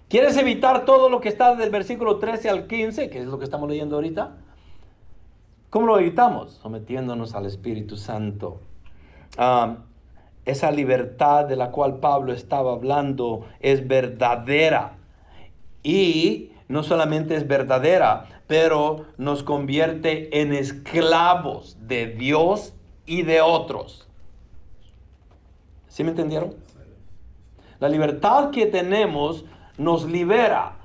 ¿Quieres evitar todo lo que está del versículo 13 al 15, que es lo que estamos leyendo ahorita? ¿Cómo lo evitamos? Sometiéndonos al Espíritu Santo. Esa libertad de la cual Pablo estaba hablando es verdadera. Y no solamente es verdadera, pero nos convierte en esclavos de Dios y de otros. ¿Sí me entendieron? La libertad que tenemos nos libera,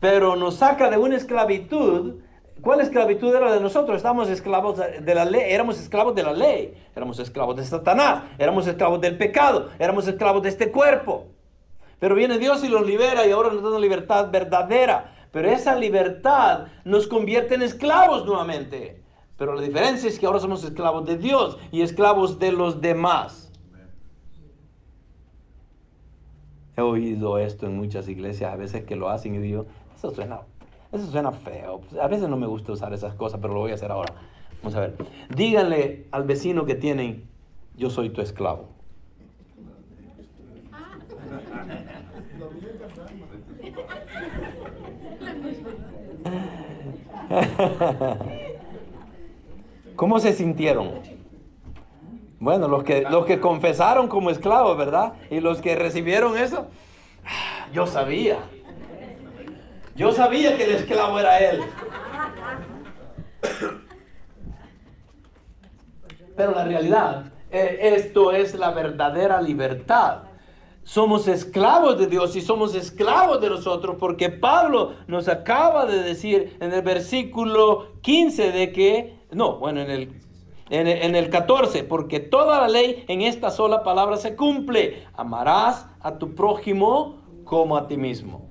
pero nos saca de una esclavitud. ¿Cuál esclavitud era de nosotros? Estábamos esclavos de la ley, éramos esclavos de la ley, éramos esclavos de Satanás, éramos esclavos del pecado, éramos esclavos de este cuerpo. Pero viene Dios y los libera y ahora nos da una libertad verdadera. Pero esa libertad nos convierte en esclavos nuevamente. Pero la diferencia es que ahora somos esclavos de Dios y esclavos de los demás. He oído esto en muchas iglesias, a veces que lo hacen y digo, eso suena feo. A veces no me gusta usar esas cosas, pero lo voy a hacer ahora. Vamos a ver. Díganle al vecino que tienen, yo soy tu esclavo. ¿Cómo se sintieron? Bueno, los que confesaron como esclavos, ¿verdad? Y los que recibieron eso, yo sabía que el esclavo era él. Pero la realidad, esto es la verdadera libertad. Somos esclavos de Dios y somos esclavos de nosotros, porque Pablo nos acaba de decir en el versículo 15 de que, en el 14, porque toda la ley en esta sola palabra se cumple. Amarás a tu prójimo como a ti mismo.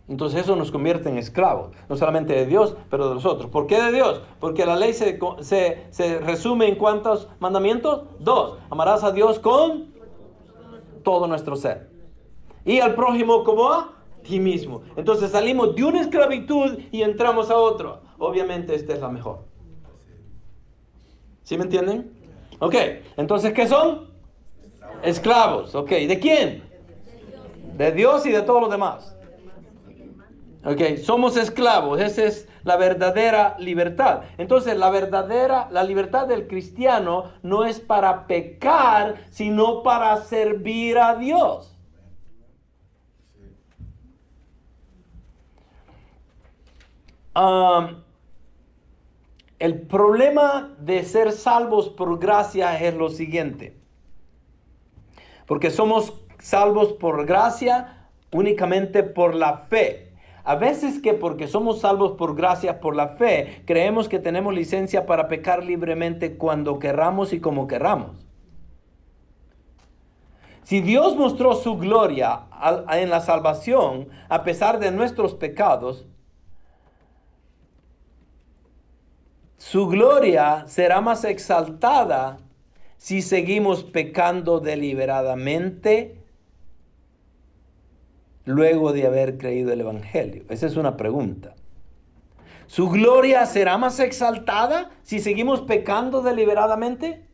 Entonces eso nos convierte en esclavos, no solamente de Dios, pero de nosotros. ¿Por qué de Dios? Porque la ley se resume en ¿cuántos mandamientos? 2. Amarás a Dios con todo nuestro ser. Y al prójimo como a ti mismo. Entonces salimos de una esclavitud y entramos a otro. Obviamente esta es la mejor. ¿Sí me entienden? Ok, entonces ¿qué son? Esclavos. Ok, ¿de quién? De Dios y de todos los demás. Ok, somos esclavos. Esa es la verdadera libertad. Entonces la libertad del cristiano no es para pecar, sino para servir a Dios. El problema de ser salvos por gracia es lo siguiente. Porque somos salvos por gracia únicamente por la fe. A veces que porque somos salvos por gracia, por la fe, creemos que tenemos licencia para pecar libremente cuando querramos y como querramos. Si Dios mostró su gloria en la salvación, a pesar de nuestros pecados, su gloria será más exaltada si seguimos pecando deliberadamente luego de haber creído el Evangelio. Esa es una pregunta. ¿Su gloria será más exaltada si seguimos pecando deliberadamente?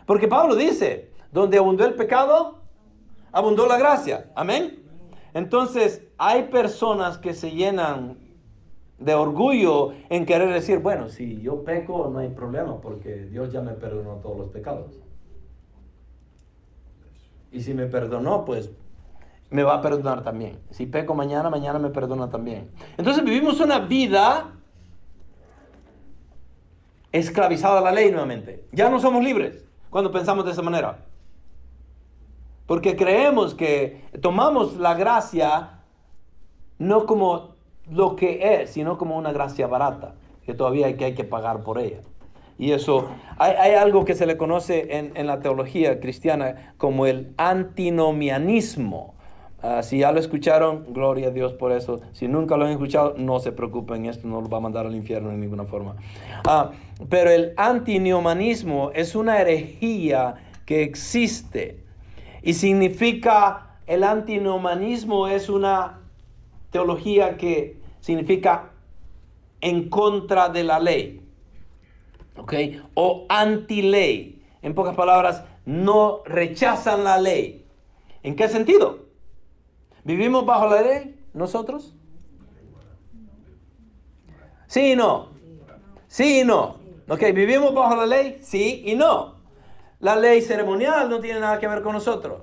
Porque Pablo dice, Donde abundó el pecado, abundó la gracia. Amén. Entonces, hay personas que se llenan de orgullo en querer decir, bueno, si yo peco no hay problema porque Dios ya me perdonó todos los pecados. Y si me perdonó, pues me va a perdonar también. Si peco mañana, mañana me perdona también. Entonces vivimos una vida esclavizada a la ley nuevamente. Ya no somos libres cuando pensamos de esa manera. Porque creemos que tomamos la gracia no como lo que es, sino como una gracia barata, que todavía hay que pagar por ella. Y eso, hay algo que se le conoce en la teología cristiana como el antinomianismo. Si ya lo escucharon, gloria a Dios por eso. Si nunca lo han escuchado, no se preocupen, esto no lo va a mandar al infierno en ninguna forma. Pero el antinomianismo es una herejía que existe. Y significa, el antinomianismo es una teología que significa en contra de la ley. ¿Ok? O anti-ley. En pocas palabras, no rechazan la ley. ¿En qué sentido? ¿Vivimos bajo la ley nosotros? Sí y no. Sí y no. ¿Ok? ¿Vivimos bajo la ley? Sí y no. La ley ceremonial no tiene nada que ver con nosotros.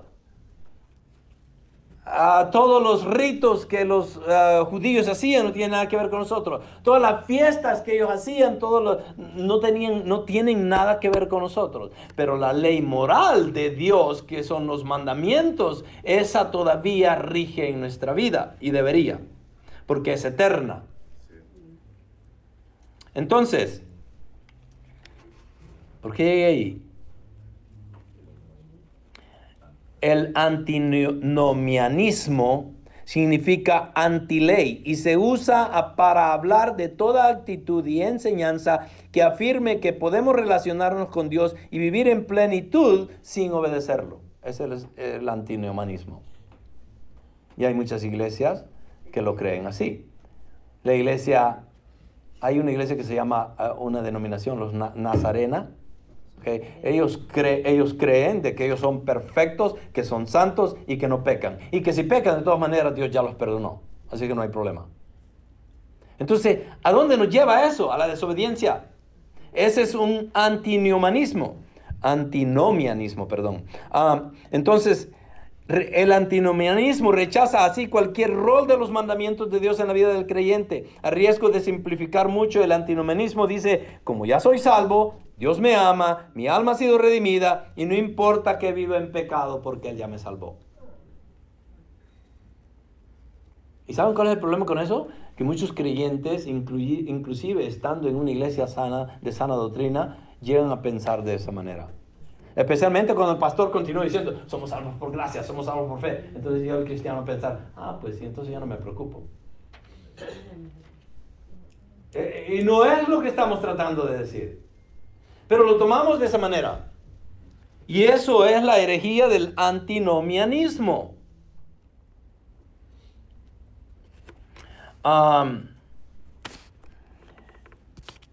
Todos los ritos que los judíos hacían no tienen nada que ver con nosotros. Todas las fiestas que ellos hacían no tienen nada que ver con nosotros. Pero la ley moral de Dios, que son los mandamientos, esa todavía rige en nuestra vida y debería, porque es eterna. Entonces, ¿por qué llegué ahí? El antinomianismo significa antiley y se usa para hablar de toda actitud y enseñanza que afirme que podemos relacionarnos con Dios y vivir en plenitud sin obedecerlo. Ese es el antinomianismo. Y hay muchas iglesias que lo creen así. Hay una iglesia que se llama, una denominación, los Nazarena. Okay. Ellos creen de que ellos son perfectos, que son santos y que no pecan. Y que si pecan, de todas maneras, Dios ya los perdonó. Así que no hay problema. Entonces, ¿a dónde nos lleva eso? A la desobediencia. Ese es un antinomianismo. Entonces, el antinomianismo rechaza así cualquier rol de los mandamientos de Dios en la vida del creyente. A riesgo de simplificar mucho, el antinomianismo dice, como ya soy salvo, Dios me ama, mi alma ha sido redimida y no importa que viva en pecado porque Él ya me salvó. ¿Y saben cuál es el problema con eso? Que muchos creyentes, inclusive estando en una iglesia sana, de sana doctrina, llegan a pensar de esa manera. Especialmente cuando el pastor continúa diciendo, somos salvos por gracia, somos salvos por fe. Entonces llega el cristiano a pensar, pues sí, entonces ya no me preocupo. Y no es lo que estamos tratando de decir. Pero lo tomamos de esa manera. Y eso es la herejía del antinomianismo.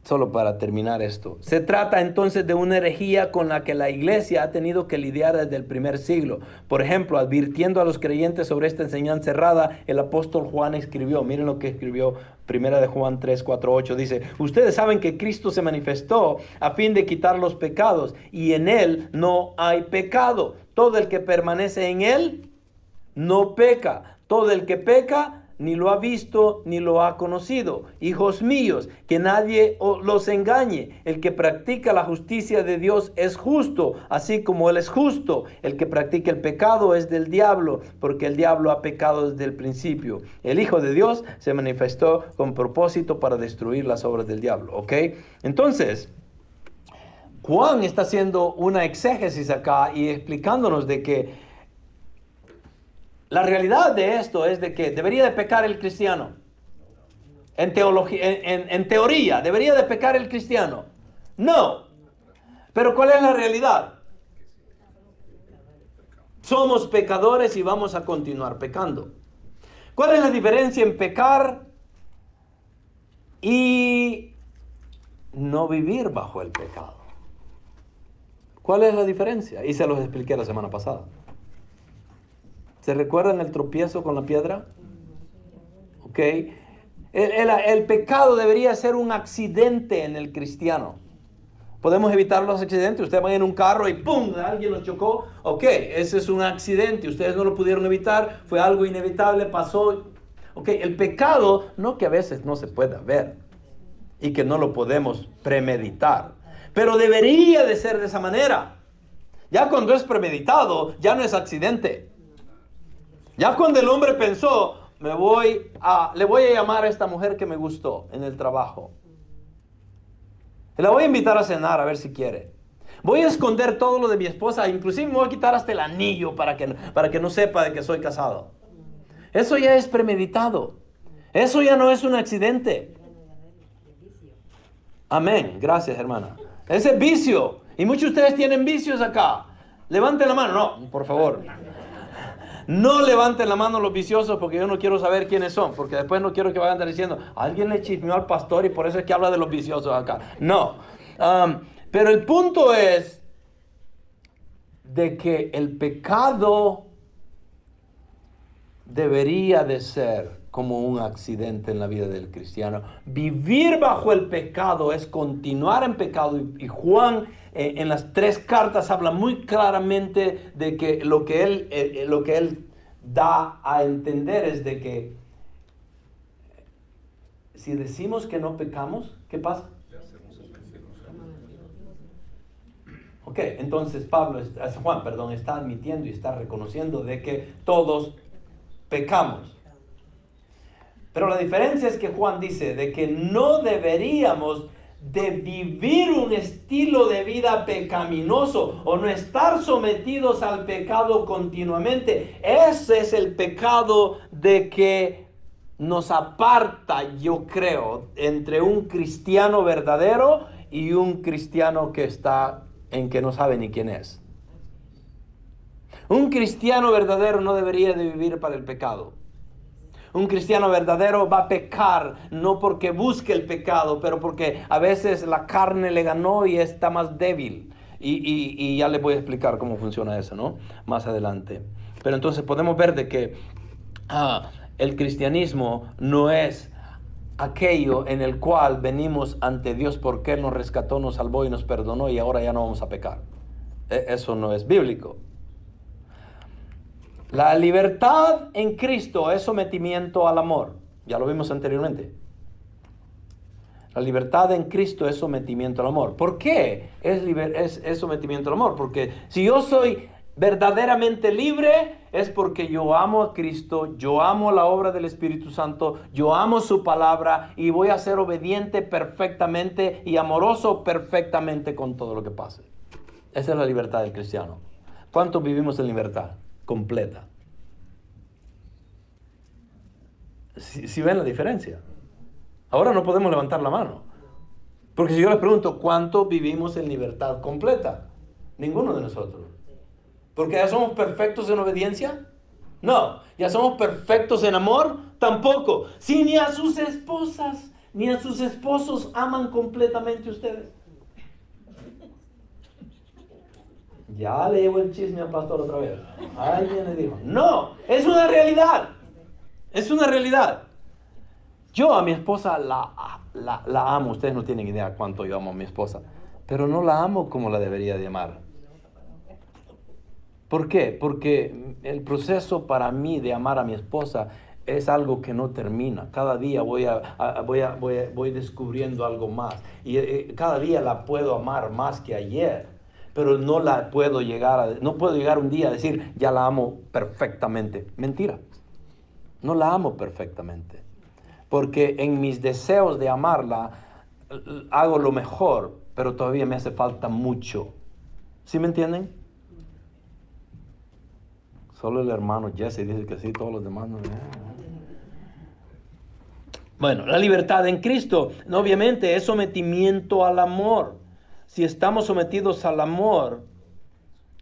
Solo para terminar esto. Se trata entonces de una herejía con la que la iglesia ha tenido que lidiar desde el primer siglo. Por ejemplo, advirtiendo a los creyentes sobre esta enseñanza errada, el apóstol Juan escribió, miren lo que escribió, 1 de Juan 3, 4, 8, dice, ustedes saben que Cristo se manifestó a fin de quitar los pecados y en Él no hay pecado. Todo el que permanece en Él no peca. Todo el que peca ni lo ha visto ni lo ha conocido. Hijos míos, que nadie los engañe. El que practica la justicia de Dios es justo, así como Él es justo. El que practica el pecado es del diablo, porque el diablo ha pecado desde el principio. El Hijo de Dios se manifestó con propósito para destruir las obras del diablo. ¿Ok? Entonces, Juan está haciendo una exégesis acá y explicándonos de que la realidad de esto es de que debería de pecar el cristiano. En teoría, ¿debería de pecar el cristiano? No. Pero ¿cuál es la realidad? Somos pecadores y vamos a continuar pecando. ¿Cuál es la diferencia en pecar y no vivir bajo el pecado? ¿Cuál es la diferencia? Y se los expliqué la semana pasada. ¿Se recuerdan el tropiezo con la piedra? Ok. El pecado debería ser un accidente en el cristiano. Podemos evitar los accidentes. Ustedes van en un carro y ¡pum! Alguien los chocó. Ok, ese es un accidente. Ustedes no lo pudieron evitar. Fue algo inevitable, pasó. Ok, el pecado, no que a veces no se pueda ver y que no lo podemos premeditar. Pero debería de ser de esa manera. Ya cuando es premeditado, ya no es accidente. Ya cuando el hombre pensó, le voy a llamar a esta mujer que me gustó en el trabajo. La voy a invitar a cenar a ver si quiere. Voy a esconder todo lo de mi esposa, inclusive me voy a quitar hasta el anillo para que no sepa de que soy casado. Eso ya es premeditado. Eso ya no es un accidente. Amén. Gracias, hermana. Ese es vicio. Y muchos de ustedes tienen vicios acá. Levanten la mano. No, por favor. No levanten la mano los viciosos porque yo no quiero saber quiénes son. Porque después no quiero que vayan a andar diciendo, alguien le chismeó al pastor y por eso es que habla de los viciosos acá. No. Pero el punto es de que el pecado debería de ser como un accidente en la vida del cristiano. Vivir bajo el pecado es continuar en pecado. Y Juan en las 3 cartas habla muy claramente de que lo que él da a entender es de que si decimos que no pecamos, ¿qué pasa? Ok, entonces Juan está admitiendo y está reconociendo de que todos pecamos. Pero la diferencia es que Juan dice de que no deberíamos de vivir un estilo de vida pecaminoso o no estar sometidos al pecado continuamente. Ese es el pecado de que nos aparta, yo creo, entre un cristiano verdadero y un cristiano que está en que no sabe ni quién es. Un cristiano verdadero no debería de vivir para el pecado. Un cristiano verdadero va a pecar, no porque busque el pecado, pero porque a veces la carne le ganó y está más débil. Y ya les voy a explicar cómo funciona eso, ¿no? Más adelante. Pero entonces podemos ver de que el cristianismo no es aquello en el cual venimos ante Dios porque Él nos rescató, nos salvó y nos perdonó y ahora ya no vamos a pecar. Eso no es bíblico. La libertad en Cristo es sometimiento al amor. Ya lo vimos anteriormente. La libertad en Cristo es sometimiento al amor. ¿Por qué es sometimiento al amor? Porque si yo soy verdaderamente libre, es porque yo amo a Cristo, yo amo la obra del Espíritu Santo, yo amo su palabra y voy a ser obediente perfectamente y amoroso perfectamente con todo lo que pase. Esa es la libertad del cristiano. ¿Cuántos vivimos en libertad completa? Si ven la diferencia. Ahora no podemos levantar la mano. Porque si yo les pregunto, ¿cuántos vivimos en libertad completa? Ninguno de nosotros. ¿Porque ya somos perfectos en obediencia? No. ¿Ya somos perfectos en amor? Tampoco. Si ni a sus esposas ni a sus esposos aman completamente ustedes. Ya le llevo el chisme al pastor otra vez. Alguien le dijo, no, es una realidad. Es una realidad. Yo a mi esposa la amo. Ustedes no tienen idea cuánto yo amo a mi esposa. Pero no la amo como la debería de amar. ¿Por qué? Porque el proceso para mí de amar a mi esposa es algo que no termina. Cada día voy descubriendo algo más. Y cada día la puedo amar más que ayer. Pero no puedo llegar un día a decir, ya la amo perfectamente. Mentira. No la amo perfectamente. Porque en mis deseos de amarla, hago lo mejor, pero todavía me hace falta mucho. ¿Sí me entienden? Solo el hermano Jesse dice que sí, todos los demás no. Bueno, la libertad en Cristo, obviamente, es sometimiento al amor. Si estamos sometidos al amor,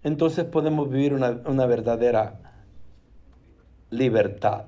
entonces podemos vivir una verdadera libertad.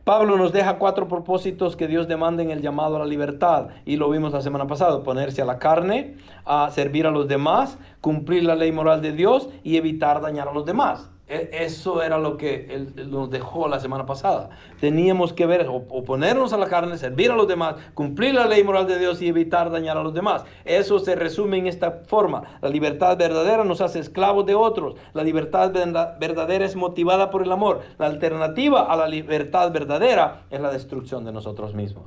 Pablo nos deja 4 propósitos que Dios demanda en el llamado a la libertad. Y lo vimos la semana pasada. Ponerse a la carne, a servir a los demás, cumplir la ley moral de Dios y evitar dañar a los demás. Eso era lo que Él nos dejó la semana pasada. Teníamos que ver, o ponernos a la carne, servir a los demás, cumplir la ley moral de Dios y evitar dañar a los demás. Eso se resume en esta forma. La libertad verdadera nos hace esclavos de otros. La libertad verdadera es motivada por el amor. La alternativa a la libertad verdadera es la destrucción de nosotros mismos.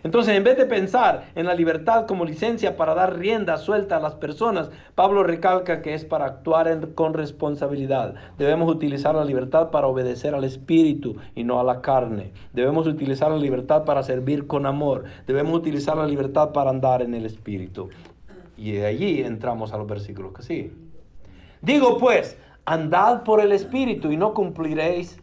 Entonces, en vez de pensar en la libertad como licencia para dar rienda suelta a las personas, Pablo recalca que es para actuar con responsabilidad. Debemos utilizar la libertad para obedecer al Espíritu y no a la carne. Debemos utilizar la libertad para servir con amor. Debemos utilizar la libertad para andar en el Espíritu. Y de allí entramos a los versículos que siguen. Digo pues, andad por el Espíritu y no cumpliréis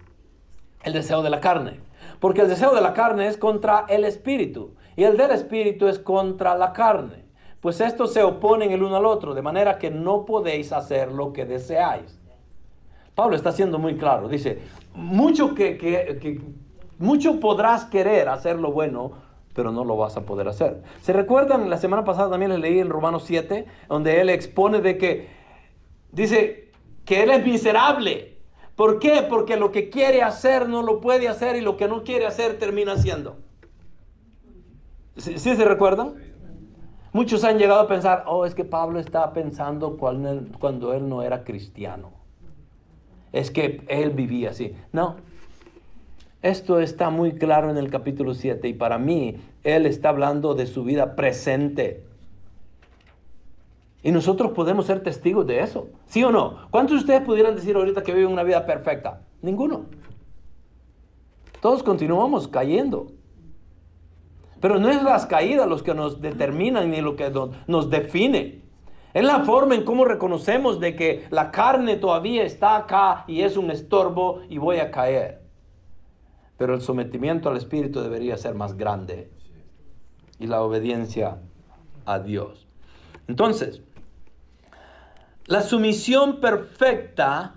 el deseo de la carne. Porque el deseo de la carne es contra el Espíritu, y el del Espíritu es contra la carne. Pues estos se oponen el uno al otro, de manera que no podéis hacer lo que deseáis. Pablo está siendo muy claro. Dice, mucho podrás querer hacer lo bueno, pero no lo vas a poder hacer. ¿Se recuerdan? La semana pasada también les leí en Romanos 7, donde él expone de que, dice, que él es miserable. ¿Por qué? Porque lo que quiere hacer no lo puede hacer y lo que no quiere hacer termina haciendo. ¿Sí se recuerdan? Muchos han llegado a pensar, es que Pablo estaba pensando cuando él no era cristiano. Es que él vivía así. No. Esto está muy claro en el capítulo 7 y para mí él está hablando de su vida presente. Y nosotros podemos ser testigos de eso, ¿sí o no? ¿Cuántos de ustedes pudieran decir ahorita que viven una vida perfecta? Ninguno. Todos continuamos cayendo. Pero no es las caídas los que nos determinan ni lo que nos define. Es la forma en cómo reconocemos de que la carne todavía está acá y es un estorbo y voy a caer. Pero el sometimiento al Espíritu debería ser más grande. Y la obediencia a Dios. Entonces, la sumisión perfecta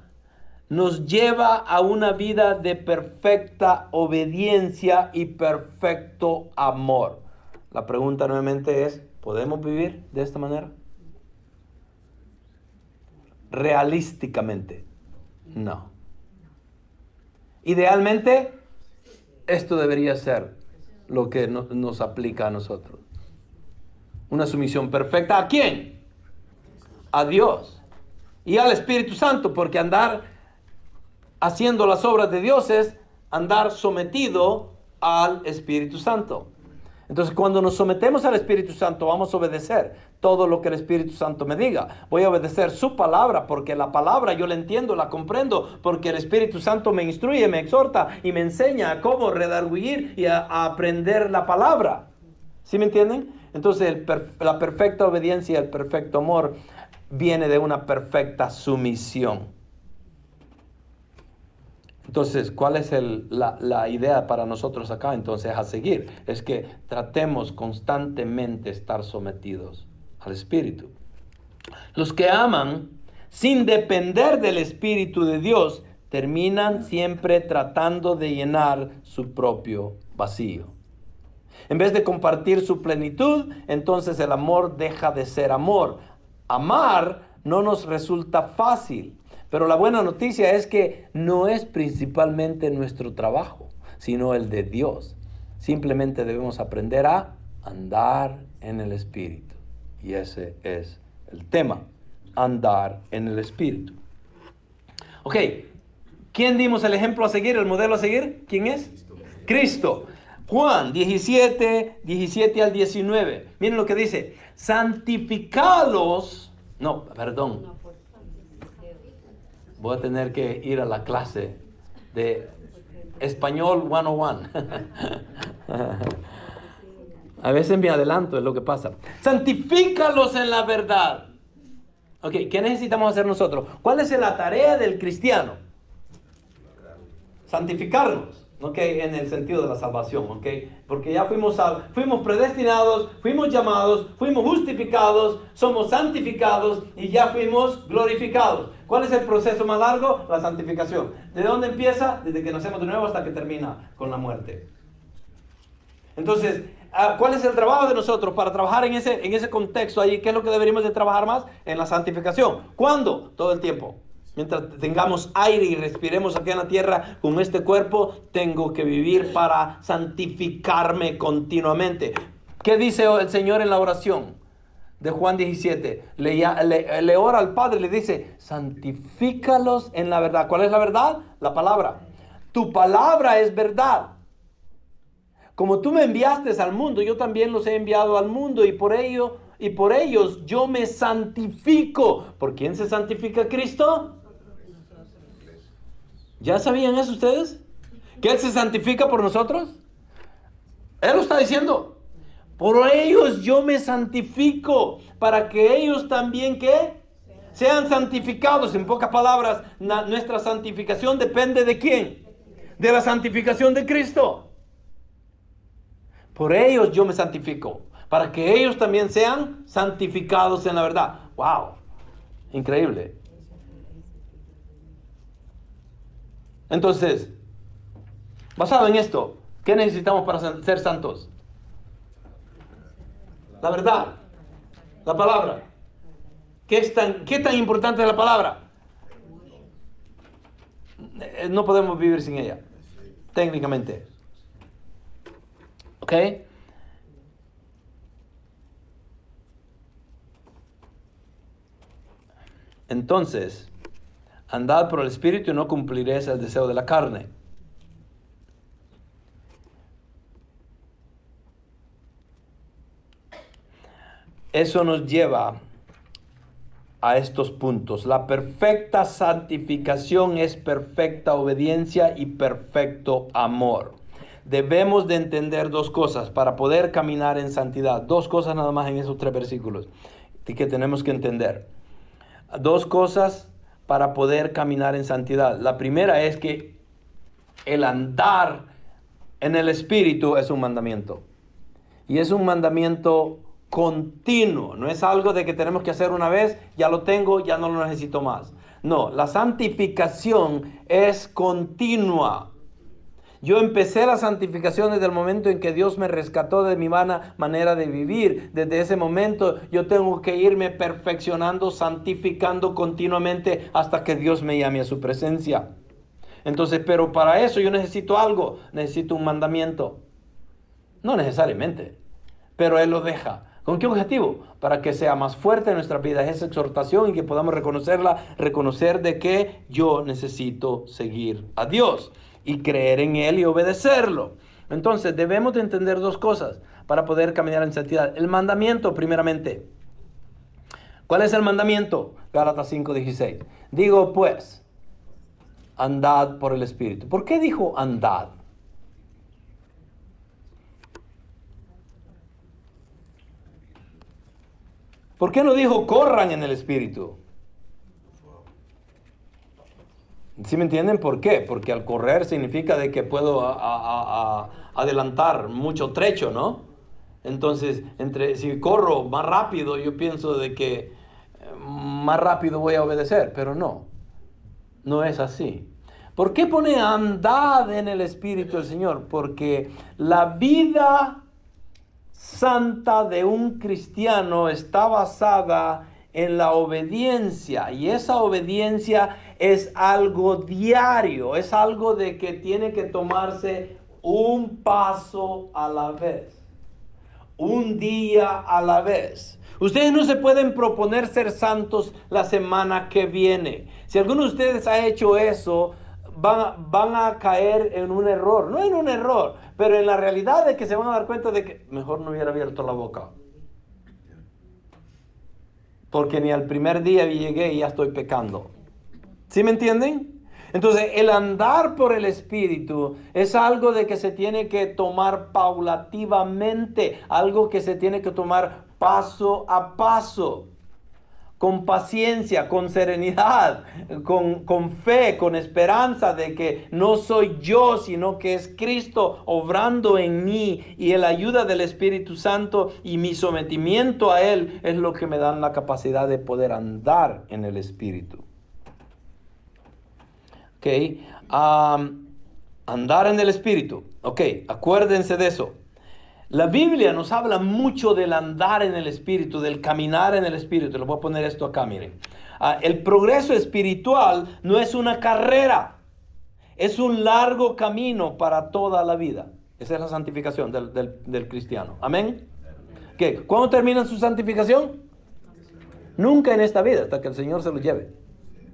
nos lleva a una vida de perfecta obediencia y perfecto amor. La pregunta nuevamente es, ¿podemos vivir de esta manera? Realísticamente, no. Idealmente, esto debería ser lo que nos aplica a nosotros. Una sumisión perfecta, ¿a quién? A Dios y al Espíritu Santo, porque andar haciendo las obras de Dios es andar sometido al Espíritu Santo. Entonces, cuando nos sometemos al Espíritu Santo, vamos a obedecer todo lo que el Espíritu Santo me diga. Voy a obedecer su palabra, porque la palabra yo la entiendo, la comprendo, porque el Espíritu Santo me instruye, me exhorta y me enseña a cómo redarguir y a aprender la palabra. ¿Sí me entienden? Entonces, la perfecta obediencia y el perfecto amor viene de una perfecta sumisión. Entonces, ¿cuál es la idea para nosotros acá? Entonces, a seguir, es que tratemos constantemente estar sometidos al Espíritu. Los que aman sin depender del Espíritu de Dios terminan siempre tratando de llenar su propio vacío. En vez de compartir su plenitud, entonces el amor deja de ser amor. Amar no nos resulta fácil, pero la buena noticia es que no es principalmente nuestro trabajo, sino el de Dios. Simplemente debemos aprender a andar en el Espíritu. Y ese es el tema, andar en el Espíritu. Ok, ¿quién dimos el ejemplo a seguir, el modelo a seguir? ¿Quién es? Cristo. Juan 17 al 19. Miren lo que dice. Santificados. No, perdón. Voy a tener que ir a la clase de Español 101. A veces me adelanto, es lo que pasa. Santifícalos en la verdad. Ok, ¿qué necesitamos hacer nosotros? ¿Cuál es la tarea del cristiano? Santificarnos. ¿ok? En el sentido de la salvación, ¿ok? Porque ya fuimos predestinados, fuimos llamados, fuimos justificados, somos santificados y ya fuimos glorificados. ¿Cuál es el proceso más largo? La santificación. ¿De dónde empieza? Desde que nacemos de nuevo hasta que termina con la muerte. Entonces, ¿cuál es el trabajo de nosotros para trabajar en ese contexto ahí? ¿Qué es lo que deberíamos de trabajar más? En la santificación. ¿Cuándo? Todo el tiempo. Mientras tengamos aire y respiremos aquí en la tierra con este cuerpo, tengo que vivir para santificarme continuamente. ¿Qué dice el Señor en la oración de Juan 17? Le ora al Padre, le dice, santifícalos en la verdad. ¿Cuál es la verdad? La palabra. Tu palabra es verdad. Como tú me enviaste al mundo, yo también los he enviado al mundo y por ellos yo me santifico. ¿Por quién se santifica Cristo? ¿Ya sabían eso ustedes? ¿Que Él se santifica por nosotros? Él lo está diciendo. Por ellos yo me santifico, para que ellos también, ¿qué? Sean santificados. En pocas palabras, nuestra santificación depende ¿de quién? De la santificación de Cristo. Por ellos yo me santifico, para que ellos también sean santificados en la verdad. ¡Wow! Increíble. Entonces, basado en esto, ¿qué necesitamos para ser santos? La verdad, la palabra. ¿Qué tan importante es la palabra? No podemos vivir sin ella, técnicamente. ¿Ok? Entonces, andad por el Espíritu y no cumpliréis el deseo de la carne. Eso nos lleva a estos puntos. La perfecta santificación es perfecta obediencia y perfecto amor. Debemos de entender dos cosas para poder caminar en santidad. Dos cosas nada más en esos 3 versículos que tenemos que entender. Dos cosas para poder caminar en santidad. La primera es que el andar en el Espíritu es un mandamiento. Y es un mandamiento continuo. No es algo de que tenemos que hacer una vez, ya lo tengo, ya no lo necesito más. No, la santificación es continua. Yo empecé la santificación desde el momento en que Dios me rescató de mi vana manera de vivir. Desde ese momento yo tengo que irme perfeccionando, santificando continuamente hasta que Dios me llame a su presencia. Entonces, pero para eso yo necesito algo, necesito un mandamiento. No necesariamente, pero Él lo deja. ¿Con qué objetivo? Para que sea más fuerte en nuestra vida esa exhortación y que podamos reconocer de que yo necesito seguir a Dios y creer en Él y obedecerlo. Entonces debemos de entender dos cosas para poder caminar en santidad. El mandamiento, primeramente. ¿Cuál es el mandamiento? Gálatas 5:16. Digo pues, andad por el Espíritu. ¿Por qué dijo andad? ¿Por qué no dijo corran en el Espíritu? ¿Sí me entienden por qué? Porque al correr significa de que puedo adelantar mucho trecho, ¿no? Entonces, si corro más rápido, yo pienso de que más rápido voy a obedecer, pero no es así. ¿Por qué pone andad en el Espíritu del Señor? Porque la vida santa de un cristiano está basada en la obediencia, y esa obediencia es algo diario, es algo de que tiene que tomarse un paso a la vez, un día a la vez. Ustedes no se pueden proponer ser santos la semana que viene. Si alguno de ustedes ha hecho eso, van a caer en un error, no en un error, pero en la realidad de que se van a dar cuenta de que mejor no hubiera abierto la boca. Porque ni al primer día llegué y ya estoy pecando. ¿Sí me entienden? Entonces, el andar por el Espíritu es algo de que se tiene que tomar paulativamente, algo que se tiene que tomar paso a paso. con paciencia, con serenidad, con fe, con esperanza de que no soy yo, sino que es Cristo obrando en mí, y la ayuda del Espíritu Santo y mi sometimiento a Él es lo que me dan la capacidad de poder andar en el Espíritu. Ok, andar en el Espíritu. Ok, acuérdense de eso. La Biblia nos habla mucho del andar en el Espíritu, del caminar en el Espíritu. Le voy a poner esto acá, miren. El progreso espiritual no es una carrera, es un largo camino para toda la vida. Esa es la santificación del cristiano. Amén. ¿Qué? ¿Cuándo termina su santificación? Nunca en esta vida, hasta que el Señor se lo lleve.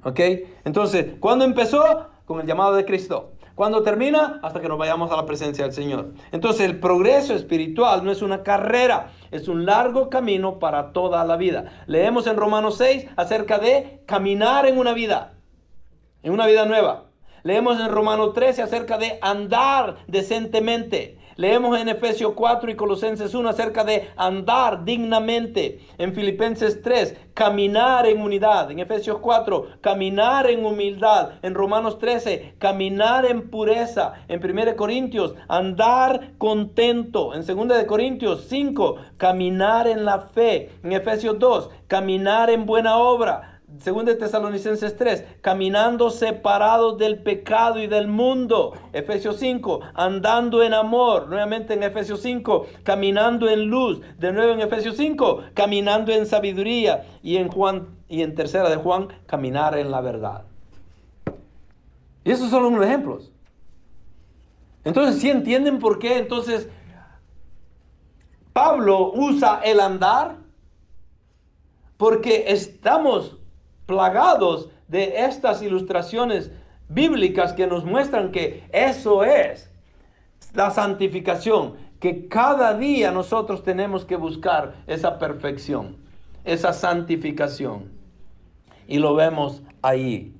¿Ok? Entonces, ¿cuándo empezó? Con el llamado de Cristo. ¿Cuándo termina? Hasta que nos vayamos a la presencia del Señor. Entonces, el progreso espiritual no es una carrera, es un largo camino para toda la vida. Leemos en Romanos 6 acerca de caminar en una vida nueva. Leemos en Romanos 13 acerca de andar decentemente. Leemos en Efesios 4 y Colosenses 1 acerca de andar dignamente. En Filipenses 3, caminar en unidad. En Efesios 4, caminar en humildad. En Romanos 13, caminar en pureza. En 1 Corintios, andar contento. En 2 Corintios 5, caminar en la fe. En Efesios 2, caminar en buena obra. 2 Tesalonicenses 3, caminando separados del pecado y del mundo. Efesios 5, andando en amor. Nuevamente en Efesios 5, caminando en luz. De nuevo en Efesios 5, caminando en sabiduría. Y en tercera de Juan, caminar en la verdad. Y esos son unos ejemplos. Entonces, ¿sí entienden por qué entonces Pablo usa el andar? Porque estamos plagados de estas ilustraciones bíblicas que nos muestran que eso es la santificación, que cada día nosotros tenemos que buscar esa perfección, esa santificación, y lo vemos ahí.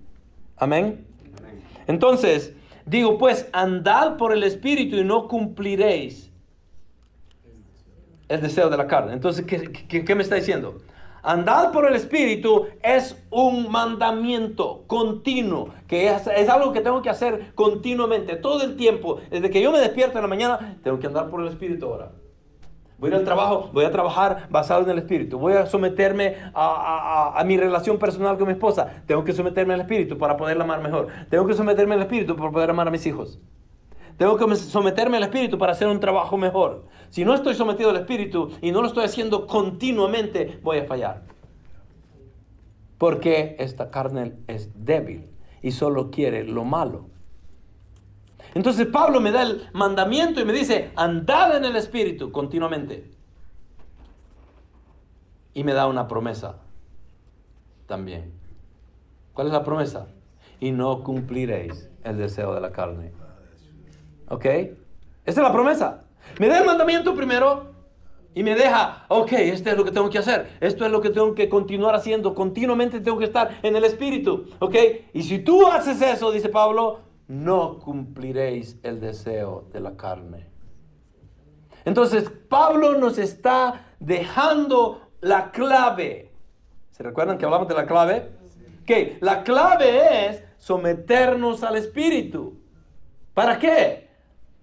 Amén. Entonces digo, pues andad por el Espíritu y no cumpliréis el deseo de la carne. Entonces, ¿qué me está diciendo? Andar por el Espíritu es un mandamiento continuo, que es algo que tengo que hacer continuamente, todo el tiempo. Desde que yo me despierto en la mañana, tengo que andar por el Espíritu ahora. Voy a ir al trabajo, voy a trabajar basado en el Espíritu. Voy a someterme a mi relación personal con mi esposa. Tengo que someterme al Espíritu para poderla amar mejor. Tengo que someterme al Espíritu para poder amar a mis hijos. Tengo que someterme al Espíritu para hacer un trabajo mejor. Si no estoy sometido al Espíritu y no lo estoy haciendo continuamente, voy a fallar. Porque esta carne es débil y solo quiere lo malo. Entonces Pablo me da el mandamiento y me dice, andad en el Espíritu continuamente. Y me da una promesa también. ¿Cuál es la promesa? Y no cumpliréis el deseo de la carne. ¿Ok? Esa es la promesa. Me da el mandamiento primero y me deja, ok, esto es lo que tengo que hacer. Esto es lo que tengo que continuar haciendo. Continuamente tengo que estar en el Espíritu. ¿Ok? Y si tú haces eso, dice Pablo, no cumpliréis el deseo de la carne. Entonces, Pablo nos está dejando la clave. ¿Se recuerdan que hablamos de la clave? Que la clave es someternos al Espíritu. ¿Para qué?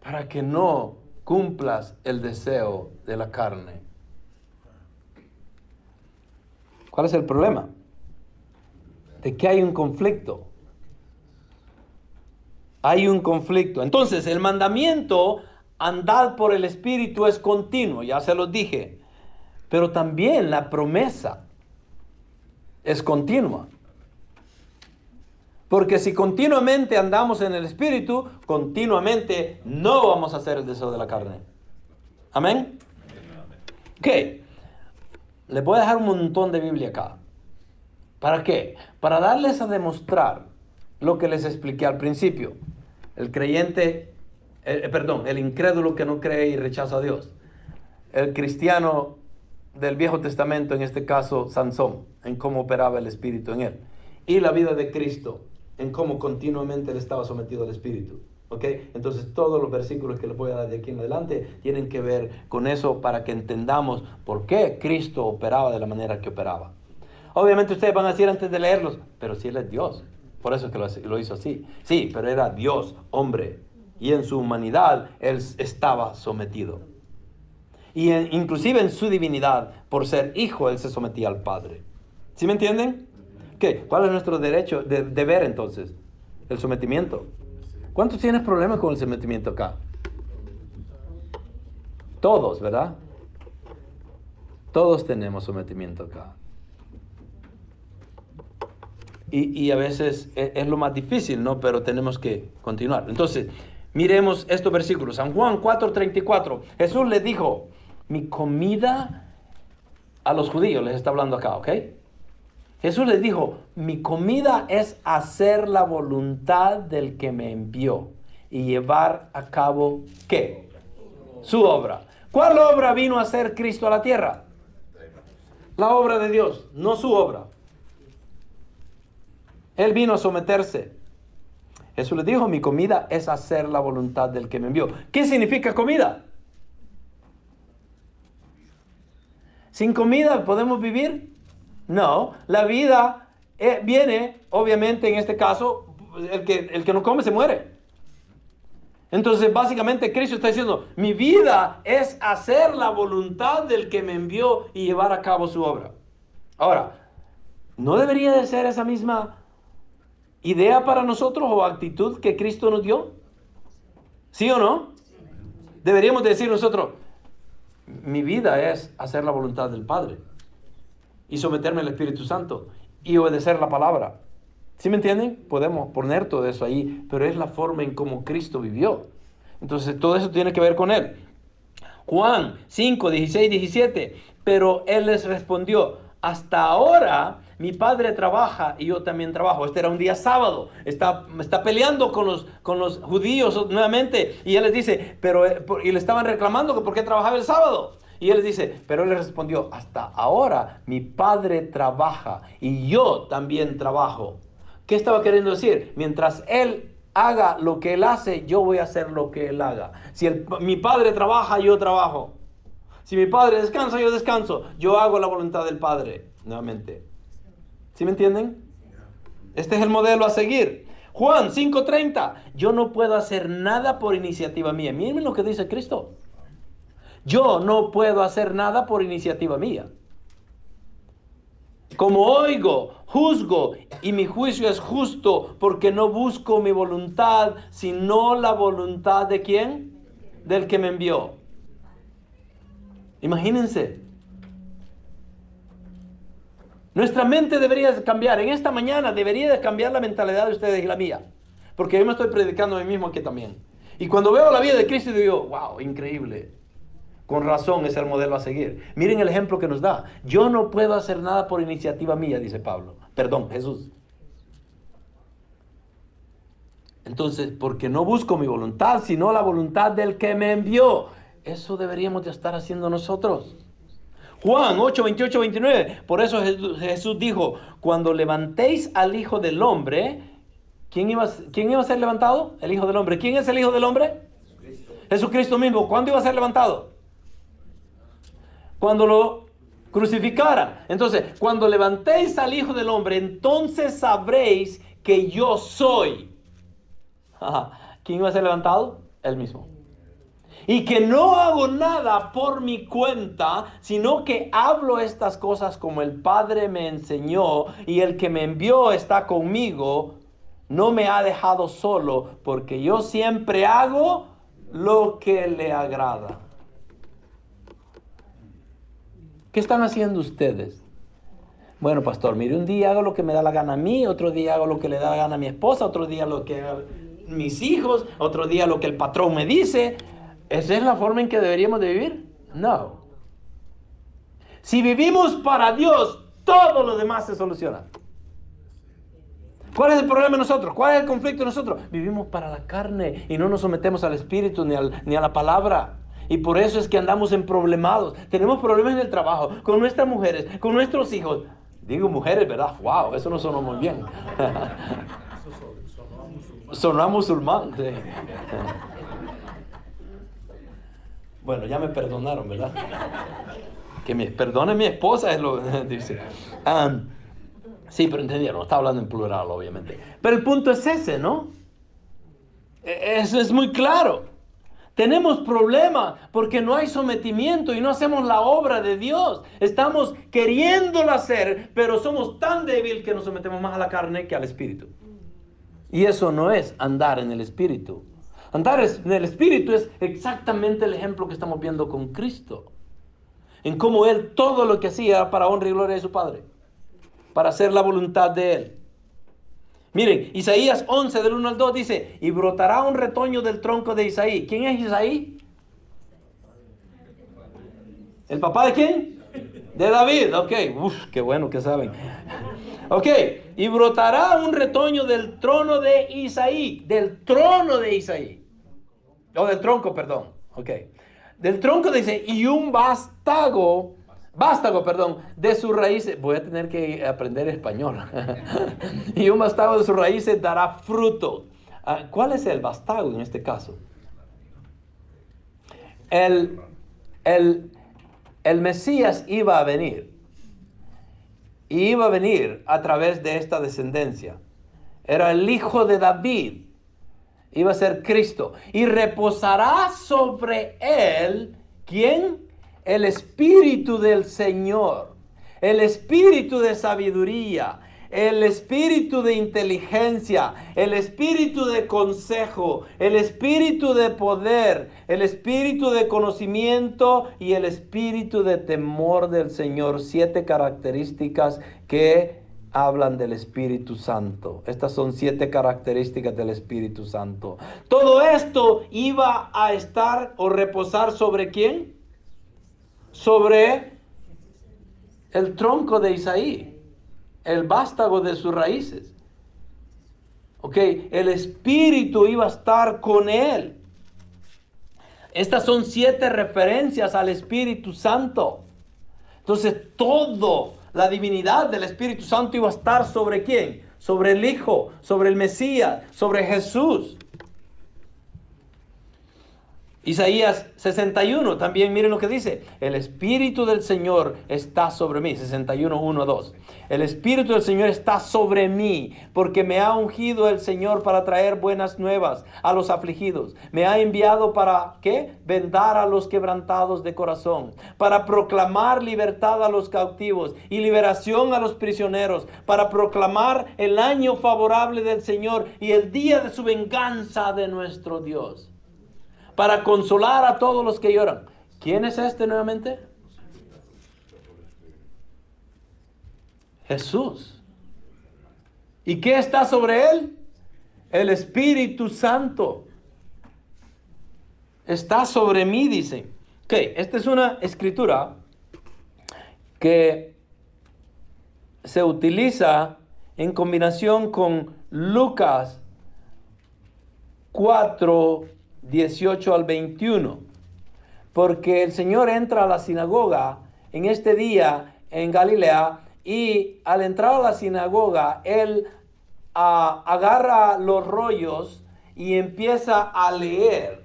Para que no cumplas el deseo de la carne. ¿Cuál es el problema? De que hay un conflicto. Hay un conflicto. Entonces, el mandamiento, andad por el Espíritu, es continuo, ya se los dije. Pero también la promesa es continua. Porque si continuamente andamos en el Espíritu, continuamente no vamos a hacer el deseo de la carne. ¿Amén? Ok. Les voy a dejar un montón de Biblia acá. ¿Para qué? Para darles a demostrar lo que les expliqué al principio. El creyente, el incrédulo que no cree y rechaza a Dios. El cristiano del Viejo Testamento, en este caso Sansón, en cómo operaba el Espíritu en él. Y la vida de Cristo, en cómo continuamente él estaba sometido al Espíritu. ¿Ok? Entonces todos los versículos que les voy a dar de aquí en adelante tienen que ver con eso para que entendamos por qué Cristo operaba de la manera que operaba. Obviamente ustedes van a decir antes de leerlos, pero si Él es Dios, por eso es que lo hizo así. Sí, pero era Dios, hombre, y en su humanidad Él estaba sometido. Y inclusive en su divinidad, por ser hijo, Él se sometía al Padre. ¿Sí me entienden? ¿Qué? ¿Cuál es nuestro derecho, deber entonces? El sometimiento. ¿Cuántos tienen problemas con el sometimiento acá? Todos, ¿verdad? Todos tenemos sometimiento acá. Y a veces es lo más difícil, ¿no? Pero tenemos que continuar. Entonces, miremos estos versículos. San Juan 4:34. Jesús les dijo, mi comida a los judíos, les está hablando acá, ¿ok? Jesús les dijo, mi comida es hacer la voluntad del que me envió y llevar a cabo, ¿qué? Su obra. ¿Cuál obra vino a hacer Cristo a la tierra? La obra de Dios, no su obra. Él vino a someterse. Jesús les dijo, mi comida es hacer la voluntad del que me envió. ¿Qué significa comida? ¿Sin comida podemos vivir? No, la vida viene, obviamente en este caso, el que no come se muere. Entonces básicamente Cristo está diciendo, mi vida es hacer la voluntad del que me envió y llevar a cabo su obra. Ahora, ¿no debería de ser esa misma idea para nosotros o actitud que Cristo nos dio? ¿Sí o no? Deberíamos decir nosotros, mi vida es hacer la voluntad del Padre y someterme al Espíritu Santo y obedecer la palabra. ¿Sí me entienden? Podemos poner todo eso ahí, pero es la forma en cómo Cristo vivió. Entonces todo eso tiene que ver con Él. Juan 5, 16, 17. Pero Él les respondió, hasta ahora mi Padre trabaja y yo también trabajo. Este era un día sábado. Está peleando con los judíos nuevamente. Y Él les dice, y le estaban reclamando que por qué trabajaba el sábado. Y Él les dice, pero Él les respondió, hasta ahora mi Padre trabaja y yo también trabajo. ¿Qué estaba queriendo decir? Mientras Él haga lo que Él hace, yo voy a hacer lo que Él haga. Si mi Padre trabaja, yo trabajo. Si mi Padre descansa, yo descanso. Yo hago la voluntad del Padre. Nuevamente. ¿Sí me entienden? Este es el modelo a seguir. Juan 5:30. Yo no puedo hacer nada por iniciativa mía. Miren lo que dice Cristo. Yo no puedo hacer nada por iniciativa mía. Como oigo, juzgo, y mi juicio es justo, porque no busco mi voluntad, sino la voluntad ¿de quién? Del que me envió. Imagínense. Nuestra mente debería cambiar. En esta mañana debería de cambiar la mentalidad de ustedes y la mía. Porque yo me estoy predicando a mí mismo aquí también. Y cuando veo la vida de Cristo digo, wow, increíble. Con razón es el modelo a seguir. Miren el ejemplo que nos da. Yo no puedo hacer nada por iniciativa mía, dice Pablo. Perdón, Jesús. Entonces, porque no busco mi voluntad, sino la voluntad del que me envió. Eso deberíamos de estar haciendo nosotros. Juan 8, 28, 29. Por eso Jesús dijo, cuando levantéis al Hijo del Hombre, ¿quién iba a ser levantado? El Hijo del Hombre. ¿Quién es el Hijo del Hombre? Jesucristo mismo. ¿Cuándo iba a ser levantado? Cuando lo crucificaran. Entonces, cuando levantéis al Hijo del Hombre, entonces sabréis que yo soy. ¿Quién iba a ser levantado? Él mismo. Y que no hago nada por mi cuenta, sino que hablo estas cosas como el Padre me enseñó, y el que me envió está conmigo. No me ha dejado solo, porque yo siempre hago lo que le agrada. ¿Qué están haciendo ustedes? Bueno, pastor, mire, un día hago lo que me da la gana a mí, otro día hago lo que le da la gana a mi esposa, otro día lo que hagan mis hijos, otro día lo que el patrón me dice. ¿Esa es la forma en que deberíamos de vivir? No. Si vivimos para Dios, todo lo demás se soluciona. ¿Cuál es el problema de nosotros? ¿Cuál es el conflicto de nosotros? Vivimos para la carne y no nos sometemos al Espíritu ni a la palabra. Y por eso es que andamos problemados. Tenemos problemas en el trabajo, con nuestras mujeres, con nuestros hijos. Digo mujeres, ¿verdad? Wow, eso no sonó muy bien. Sonó musulmán. Sí. Bueno, ya me perdonaron, ¿verdad? Que me perdone mi esposa es lo que dice. Sí, pero entendieron, está hablando en plural, obviamente. Pero el punto es ese, ¿no? Eso es muy claro. Tenemos problemas porque no hay sometimiento y no hacemos la obra de Dios. Estamos queriéndolo hacer, pero somos tan débiles que nos sometemos más a la carne que al espíritu. Y eso no es andar en el espíritu. Andar en el espíritu es exactamente el ejemplo que estamos viendo con Cristo. En cómo Él todo lo que hacía era para honra y gloria de su Padre. Para hacer la voluntad de Él. Miren, Isaías 11 del 1 al 2 dice, y brotará un retoño del tronco de Isaí. ¿Quién es Isaí? ¿El papá de quién? De David, ok. Uf, qué bueno que saben. Ok, y brotará un retoño del trono de Isaí. Del trono de Isaí. O del tronco, perdón. Ok. Del tronco de Isaí. Y un vástago, de sus raíces. Voy a tener que aprender español. Y un vástago de sus raíces dará fruto. ¿Cuál es el vástago en este caso? El Mesías iba a venir. Y iba a venir a través de esta descendencia. Era el hijo de David. Iba a ser Cristo. Y reposará sobre él, ¿quién? El Espíritu del Señor. El Espíritu de sabiduría. El Espíritu de inteligencia. El Espíritu de consejo. El Espíritu de poder. El Espíritu de conocimiento. Y el Espíritu de temor del Señor. 7 características que hablan del Espíritu Santo. Estas son 7 características del Espíritu Santo. Todo esto iba a estar o reposar sobre ¿quién? Sobre el tronco de Isaí, el vástago de sus raíces. Ok, el Espíritu iba a estar con él. Estas son 7 referencias al Espíritu Santo. Entonces la divinidad del Espíritu Santo iba a estar sobre ¿quién? Sobre el Hijo, sobre el Mesías, sobre Jesús. Isaías 61, también miren lo que dice. El Espíritu del Señor está sobre mí. 61, 1, 2. El Espíritu del Señor está sobre mí, porque me ha ungido el Señor para traer buenas nuevas a los afligidos. Me ha enviado para, ¿qué? Vendar a los quebrantados de corazón, para proclamar libertad a los cautivos y liberación a los prisioneros, para proclamar el año favorable del Señor y el día de su venganza de nuestro Dios. Para consolar a todos los que lloran. ¿Quién es este nuevamente? Jesús. ¿Y qué está sobre él? El Espíritu Santo. Está sobre mí, dice. Ok, esta es una escritura que se utiliza en combinación con Lucas 4, 18 al 21, porque el Señor entra a la sinagoga en este día en Galilea y al entrar a la sinagoga Él agarra los rollos y empieza a leer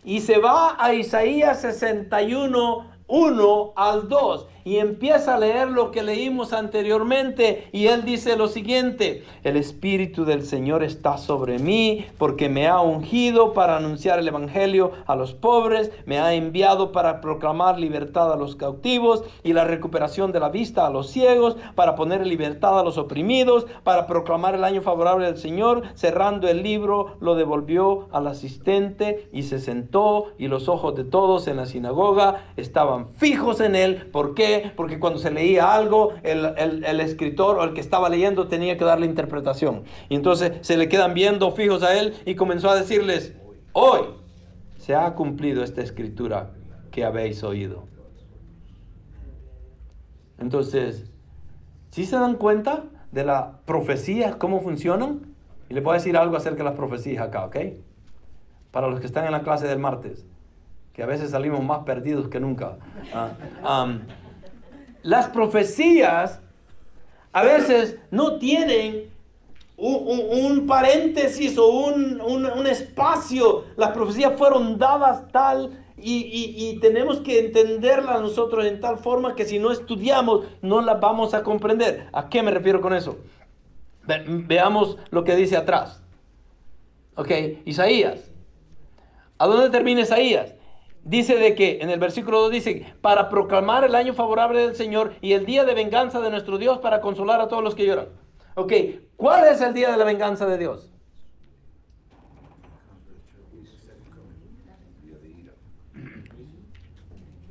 y se va a Isaías 61, 1 al 2 y empieza a leer lo que leímos anteriormente y él dice lo siguiente: el Espíritu del Señor está sobre mí porque me ha ungido para anunciar el evangelio a los pobres, me ha enviado para proclamar libertad a los cautivos y la recuperación de la vista a los ciegos, para poner en libertad a los oprimidos, para proclamar el año favorable del Señor. Cerrando el libro lo devolvió al asistente y se sentó, y los ojos de todos en la sinagoga estaban fijos en él. ¿Por qué? Porque cuando se leía algo, el escritor o el que estaba leyendo tenía que darle interpretación. Y entonces se le quedan viendo fijos a él y comenzó a decirles: hoy se ha cumplido esta escritura que habéis oído. Entonces, ¿sí se dan cuenta de las profecías, cómo funcionan? Y les voy a decir algo acerca de las profecías acá, ¿ok? Para los que están en la clase del martes, que a veces salimos más perdidos que nunca. Las profecías a veces no tienen un paréntesis o un espacio. Las profecías fueron dadas tal y tenemos que entenderlas nosotros en tal forma que si no estudiamos no las vamos a comprender. ¿A qué me refiero con eso? Veamos lo que dice atrás. Ok, Isaías. ¿A dónde termina Isaías? Dice de que, en el versículo 2 dice, para proclamar el año favorable del Señor y el día de venganza de nuestro Dios para consolar a todos los que lloran. Ok, ¿cuál es el día de la venganza de Dios?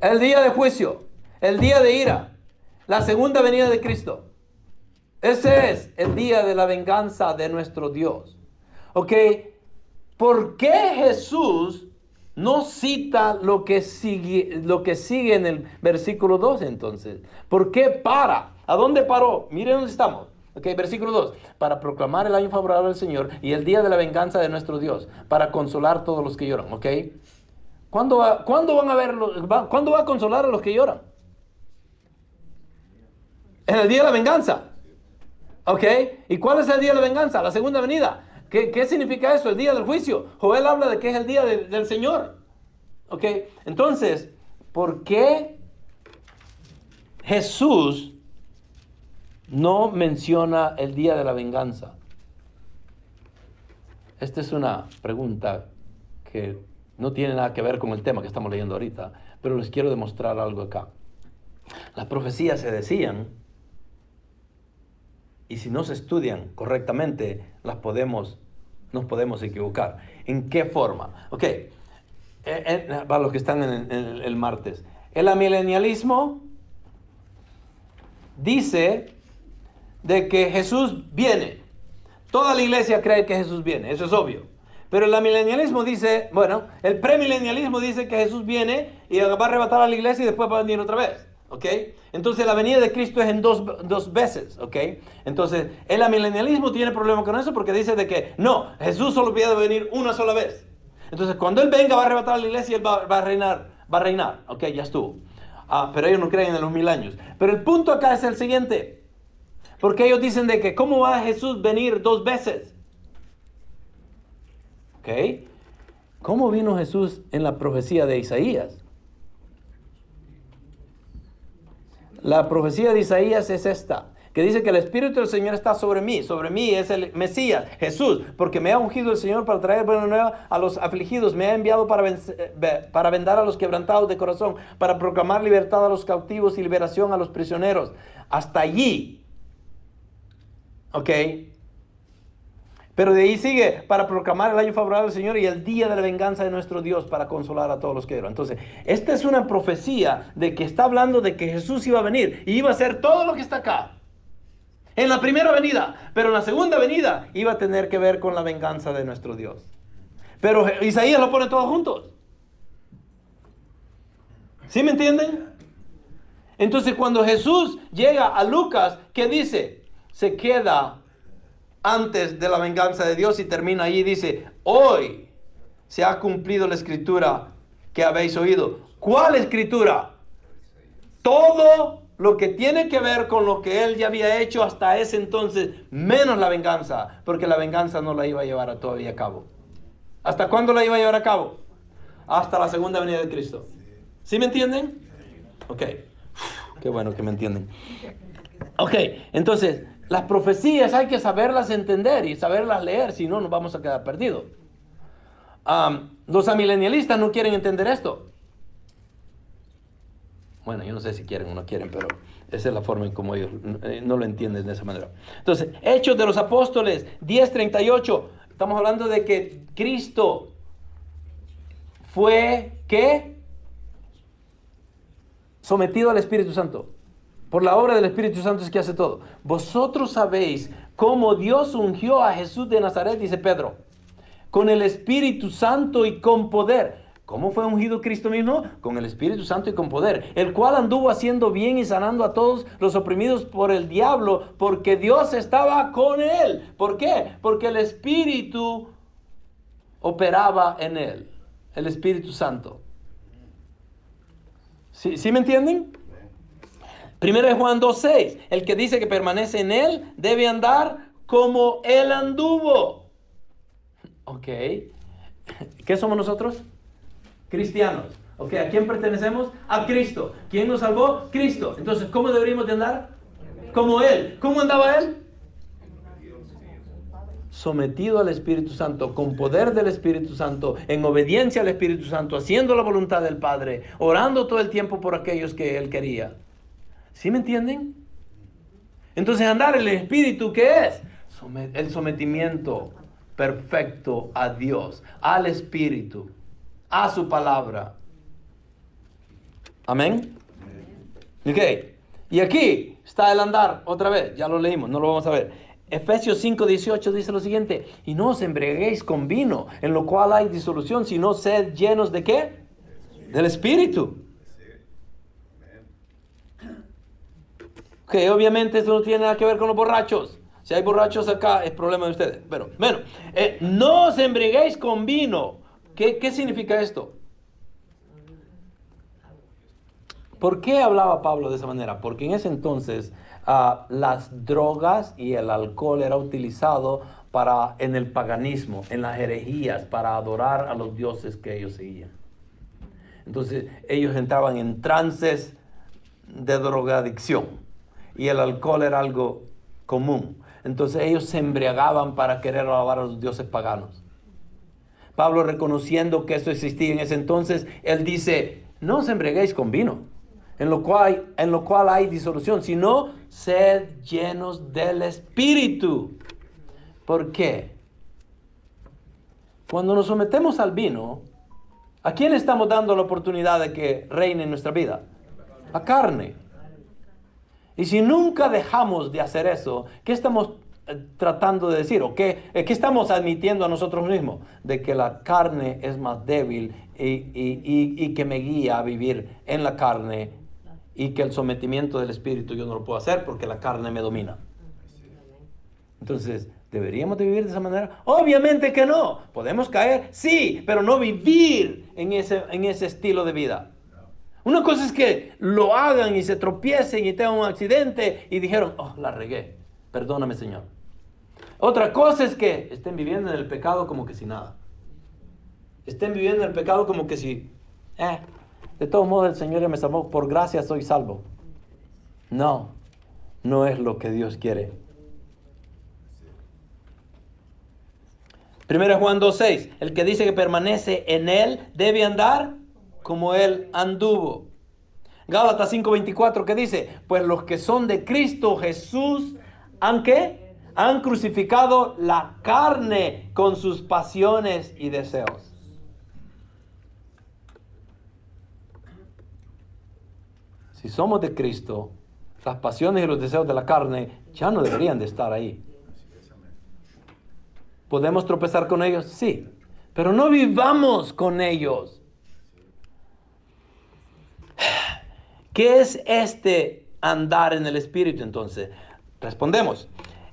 El día de juicio, el día de ira, la segunda venida de Cristo. Ese es el día de la venganza de nuestro Dios. Ok, ¿por qué Jesús no cita lo que sigue en el versículo 2 entonces? ¿Por qué para? ¿A dónde paró? Miren dónde estamos. Ok, versículo 2. Para proclamar el año favorable del Señor y el día de la venganza de nuestro Dios, para consolar a todos los que lloran. Ok. ¿Cuándo va a consolar a los que lloran? En el día de la venganza. Ok. ¿Y cuál es el día de la venganza? La segunda venida. ¿Qué significa eso? El día del juicio. Joel habla de que es el día del Señor. Ok. Entonces, ¿por qué Jesús no menciona el día de la venganza? Esta es una pregunta que no tiene nada que ver con el tema que estamos leyendo ahorita, pero les quiero demostrar algo acá. Las profecías se decían, y si no se estudian correctamente, nos podemos equivocar. ¿En qué forma? Ok, para los que están en el martes. El amilenialismo dice de que Jesús viene. Toda la iglesia cree que Jesús viene, eso es obvio. Pero el amilenialismo dice, el premilenialismo dice que Jesús viene y va a arrebatar a la iglesia y después va a venir otra vez. ¿Ok? Entonces la venida de Cristo es en dos veces. ¿Ok? Entonces el amilenialismo tiene problema con eso porque dice de que no, Jesús solo puede venir una sola vez. Entonces cuando Él venga va a arrebatar a la iglesia y Él va a reinar. Ok, ya estuvo. Pero ellos no creen en los 1000 años. Pero el punto acá es el siguiente. Porque ellos dicen de que ¿cómo va Jesús venir 2 veces? ¿Ok? ¿Cómo vino Jesús en la profecía de Isaías? La profecía de Isaías es esta, que dice que el Espíritu del Señor está sobre mí es el Mesías, Jesús, porque me ha ungido el Señor para traer buena nueva a los afligidos, me ha enviado para vendar a los quebrantados de corazón, para proclamar libertad a los cautivos y liberación a los prisioneros. Hasta allí. ¿Ok? Pero de ahí sigue, para proclamar el año favorable del Señor y el día de la venganza de nuestro Dios, para consolar a todos los que lloran. Entonces, esta es una profecía de que está hablando de que Jesús iba a venir y iba a hacer todo lo que está acá. En la primera venida, pero en la segunda venida iba a tener que ver con la venganza de nuestro Dios. Pero Isaías lo pone todos juntos. ¿Sí me entienden? Entonces, cuando Jesús llega a Lucas, ¿qué dice? Se queda antes de la venganza de Dios y termina allí, dice, hoy se ha cumplido la escritura que habéis oído. ¿Cuál escritura? Todo lo que tiene que ver con lo que Él ya había hecho hasta ese entonces, menos la venganza, porque la venganza no la iba a llevar todavía a cabo. ¿Hasta cuándo la iba a llevar a cabo? Hasta la segunda venida de Cristo. ¿Sí me entienden? Ok. Qué bueno que me entienden. Ok, entonces, las profecías hay que saberlas entender y saberlas leer, si no nos vamos a quedar perdidos. Los amilenialistas no quieren entender esto. Bueno, yo no sé si quieren o no quieren, pero esa es la forma en cómo ellos no lo entienden de esa manera. Entonces, Hechos de los Apóstoles 10:38, estamos hablando de que Cristo fue, ¿qué? Sometido al Espíritu Santo. Por la obra del Espíritu Santo es que hace todo. Vosotros sabéis cómo Dios ungió a Jesús de Nazaret, dice Pedro, con el Espíritu Santo y con poder. ¿Cómo fue ungido Cristo mismo? Con el Espíritu Santo y con poder, el cual anduvo haciendo bien y sanando a todos los oprimidos por el diablo, porque Dios estaba con él. ¿Por qué? Porque el Espíritu operaba en él, el Espíritu Santo. ¿Sí me entienden? Primero de Juan 2:6, el que dice que permanece en él debe andar como Él anduvo. Ok. ¿Qué somos nosotros? Cristianos. Ok, ¿a quién pertenecemos? A Cristo. ¿Quién nos salvó? Cristo. Entonces, ¿cómo deberíamos de andar? Como Él. ¿Cómo andaba Él? Sometido al Espíritu Santo, con poder del Espíritu Santo, en obediencia al Espíritu Santo, haciendo la voluntad del Padre, orando todo el tiempo por aquellos que Él quería. ¿Sí me entienden? Entonces, andar en el Espíritu, ¿qué es? El sometimiento perfecto a Dios, al Espíritu, a su palabra. Amén. Ok. Y aquí está el andar, otra vez, ya lo leímos, no lo vamos a ver. Efesios 5:18 dice lo siguiente: y no os embriaguéis con vino, en lo cual hay disolución, sino sed llenos ¿de qué? Del Espíritu. Ok, obviamente esto no tiene nada que ver con los borrachos. Si hay borrachos acá, es problema de ustedes. Pero, bueno, no os embriaguéis con vino. ¿Qué significa esto? ¿Por qué hablaba Pablo de esa manera? Porque en ese entonces las drogas y el alcohol era utilizado en el paganismo, en las herejías, para adorar a los dioses que ellos seguían. Entonces ellos entraban en trances de drogadicción y el alcohol era algo común. Entonces ellos se embriagaban para querer alabar a los dioses paganos. Pablo, reconociendo que eso existía en ese entonces, él dice: no os embriaguéis con vino, en lo cual hay disolución, sino sed llenos del Espíritu. ¿Por qué? Cuando nos sometemos al vino, ¿a quién le estamos dando la oportunidad de que reine en nuestra vida? La carne. Y si nunca dejamos de hacer eso, ¿qué estamos tratando de decir? ¿O qué estamos admitiendo a nosotros mismos? De que la carne es más débil y que me guía a vivir en la carne, y que el sometimiento del Espíritu yo no lo puedo hacer porque la carne me domina. Entonces, ¿deberíamos de vivir de esa manera? Obviamente que no. ¿Podemos caer? Sí, pero no vivir en ese estilo de vida. Una cosa es que lo hagan y se tropiecen y tengan un accidente y dijeron: oh, la regué, perdóname, Señor. Otra cosa es que estén viviendo en el pecado como que si nada. Estén viviendo en el pecado como que si, de todos modos el Señor ya me salvó, por gracia soy salvo. No, no es lo que Dios quiere. 1 Juan 2:6, el que dice que permanece en Él debe andar como Él anduvo. Gálatas 5:24, ¿qué dice? Pues los que son de Cristo Jesús, ¿han qué? Han crucificado la carne con sus pasiones y deseos. Si somos de Cristo, las pasiones y los deseos de la carne ya no deberían de estar ahí. ¿Podemos tropezar con ellos? Sí, pero no vivamos con ellos. ¿Qué es este andar en el Espíritu entonces? Respondemos: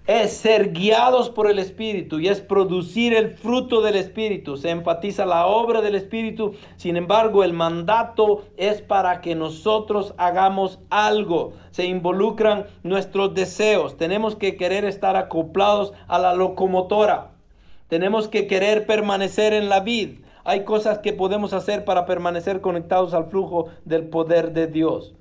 es ser guiados por el Espíritu y es producir el fruto del Espíritu. Se enfatiza la obra del Espíritu, sin embargo el mandato es para que nosotros hagamos algo. Se involucran nuestros deseos. Tenemos que querer estar acoplados a la locomotora. Tenemos que querer permanecer en la vid. Hay cosas que podemos hacer para permanecer conectados al flujo del poder de Dios.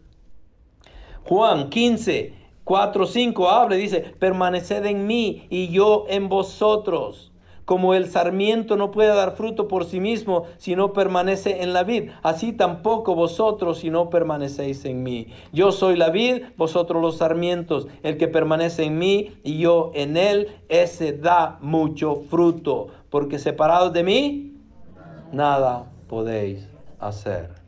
Juan 15:4-5 habla y dice: permaneced en mí y yo en vosotros. Como el sarmiento no puede dar fruto por sí mismo si no permanece en la vid, así tampoco vosotros si no permanecéis en mí. Yo soy la vid, vosotros los sarmientos. El que permanece en mí y yo en él, ese da mucho fruto, porque separados de mí, nada podéis hacer.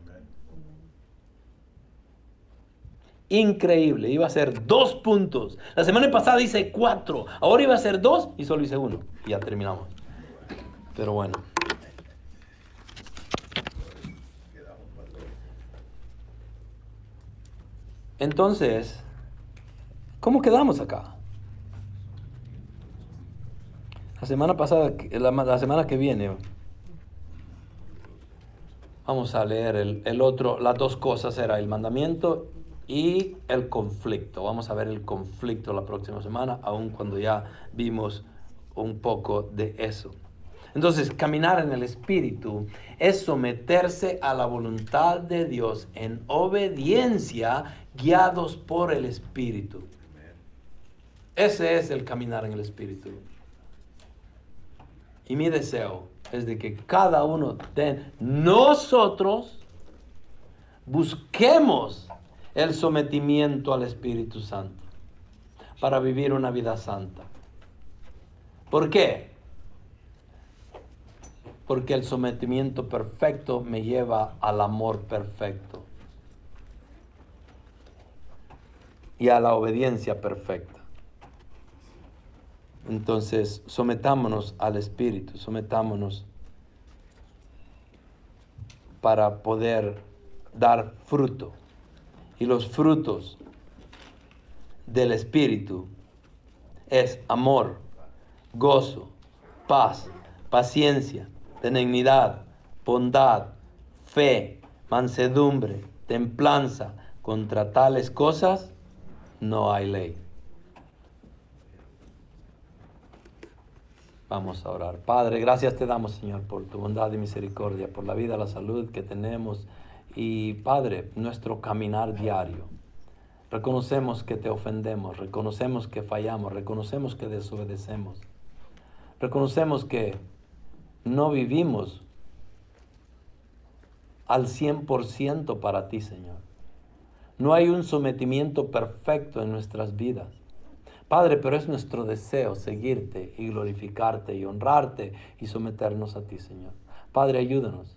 Increíble, iba a ser 2 puntos. La semana pasada hice 4, ahora iba a ser 2 y solo hice 1. Y ya terminamos. Pero bueno. Entonces, ¿cómo quedamos acá? La semana pasada, la semana que viene, vamos a leer el otro, las 2 cosas, era el mandamiento y el conflicto. Vamos a ver el conflicto la próxima semana, aun cuando ya vimos un poco de eso. Entonces, caminar en el Espíritu es someterse a la voluntad de Dios en obediencia, guiados por el Espíritu. Ese es el caminar en el Espíritu. Y mi deseo es de que cada uno de nosotros busquemos el sometimiento al Espíritu Santo para vivir una vida santa. ¿Por qué? Porque el sometimiento perfecto me lleva al amor perfecto y a la obediencia perfecta. Entonces, sometámonos al Espíritu, sometámonos para poder dar fruto. Y los frutos del Espíritu es amor, gozo, paz, paciencia, benignidad, bondad, fe, mansedumbre, templanza. Contra tales cosas no hay ley. Vamos a orar. Padre, gracias te damos, Señor, por tu bondad y misericordia, por la vida, la salud que tenemos. Y, Padre, nuestro caminar diario. Reconocemos que te ofendemos, reconocemos que fallamos, reconocemos que desobedecemos. Reconocemos que no vivimos al 100% para ti, Señor. No hay un sometimiento perfecto en nuestras vidas. Padre, pero es nuestro deseo seguirte y glorificarte y honrarte y someternos a ti, Señor. Padre, ayúdanos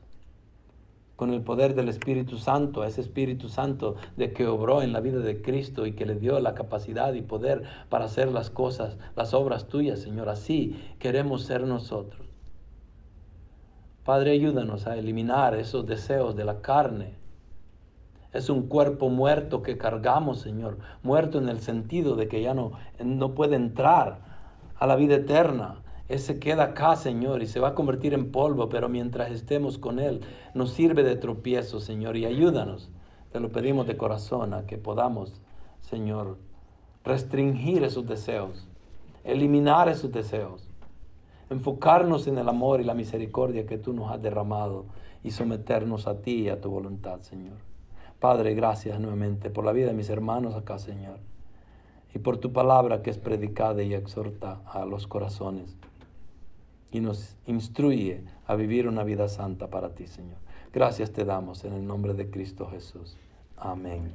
con el poder del Espíritu Santo, ese Espíritu Santo de que obró en la vida de Cristo y que le dio la capacidad y poder para hacer las cosas, las obras tuyas, Señor. Así queremos ser nosotros. Padre, ayúdanos a eliminar esos deseos de la carne. Es un cuerpo muerto que cargamos, Señor. Muerto en el sentido de que ya no puede entrar a la vida eterna. Ese queda acá, Señor, y se va a convertir en polvo, pero mientras estemos con Él, nos sirve de tropiezo, Señor, y ayúdanos. Te lo pedimos de corazón, a que podamos, Señor, restringir esos deseos, eliminar esos deseos, enfocarnos en el amor y la misericordia que tú nos has derramado y someternos a ti y a tu voluntad, Señor. Padre, gracias nuevamente por la vida de mis hermanos acá, Señor, y por tu palabra que es predicada y exhorta a los corazones y nos instruye a vivir una vida santa para ti, Señor. Gracias te damos en el nombre de Cristo Jesús. Amén.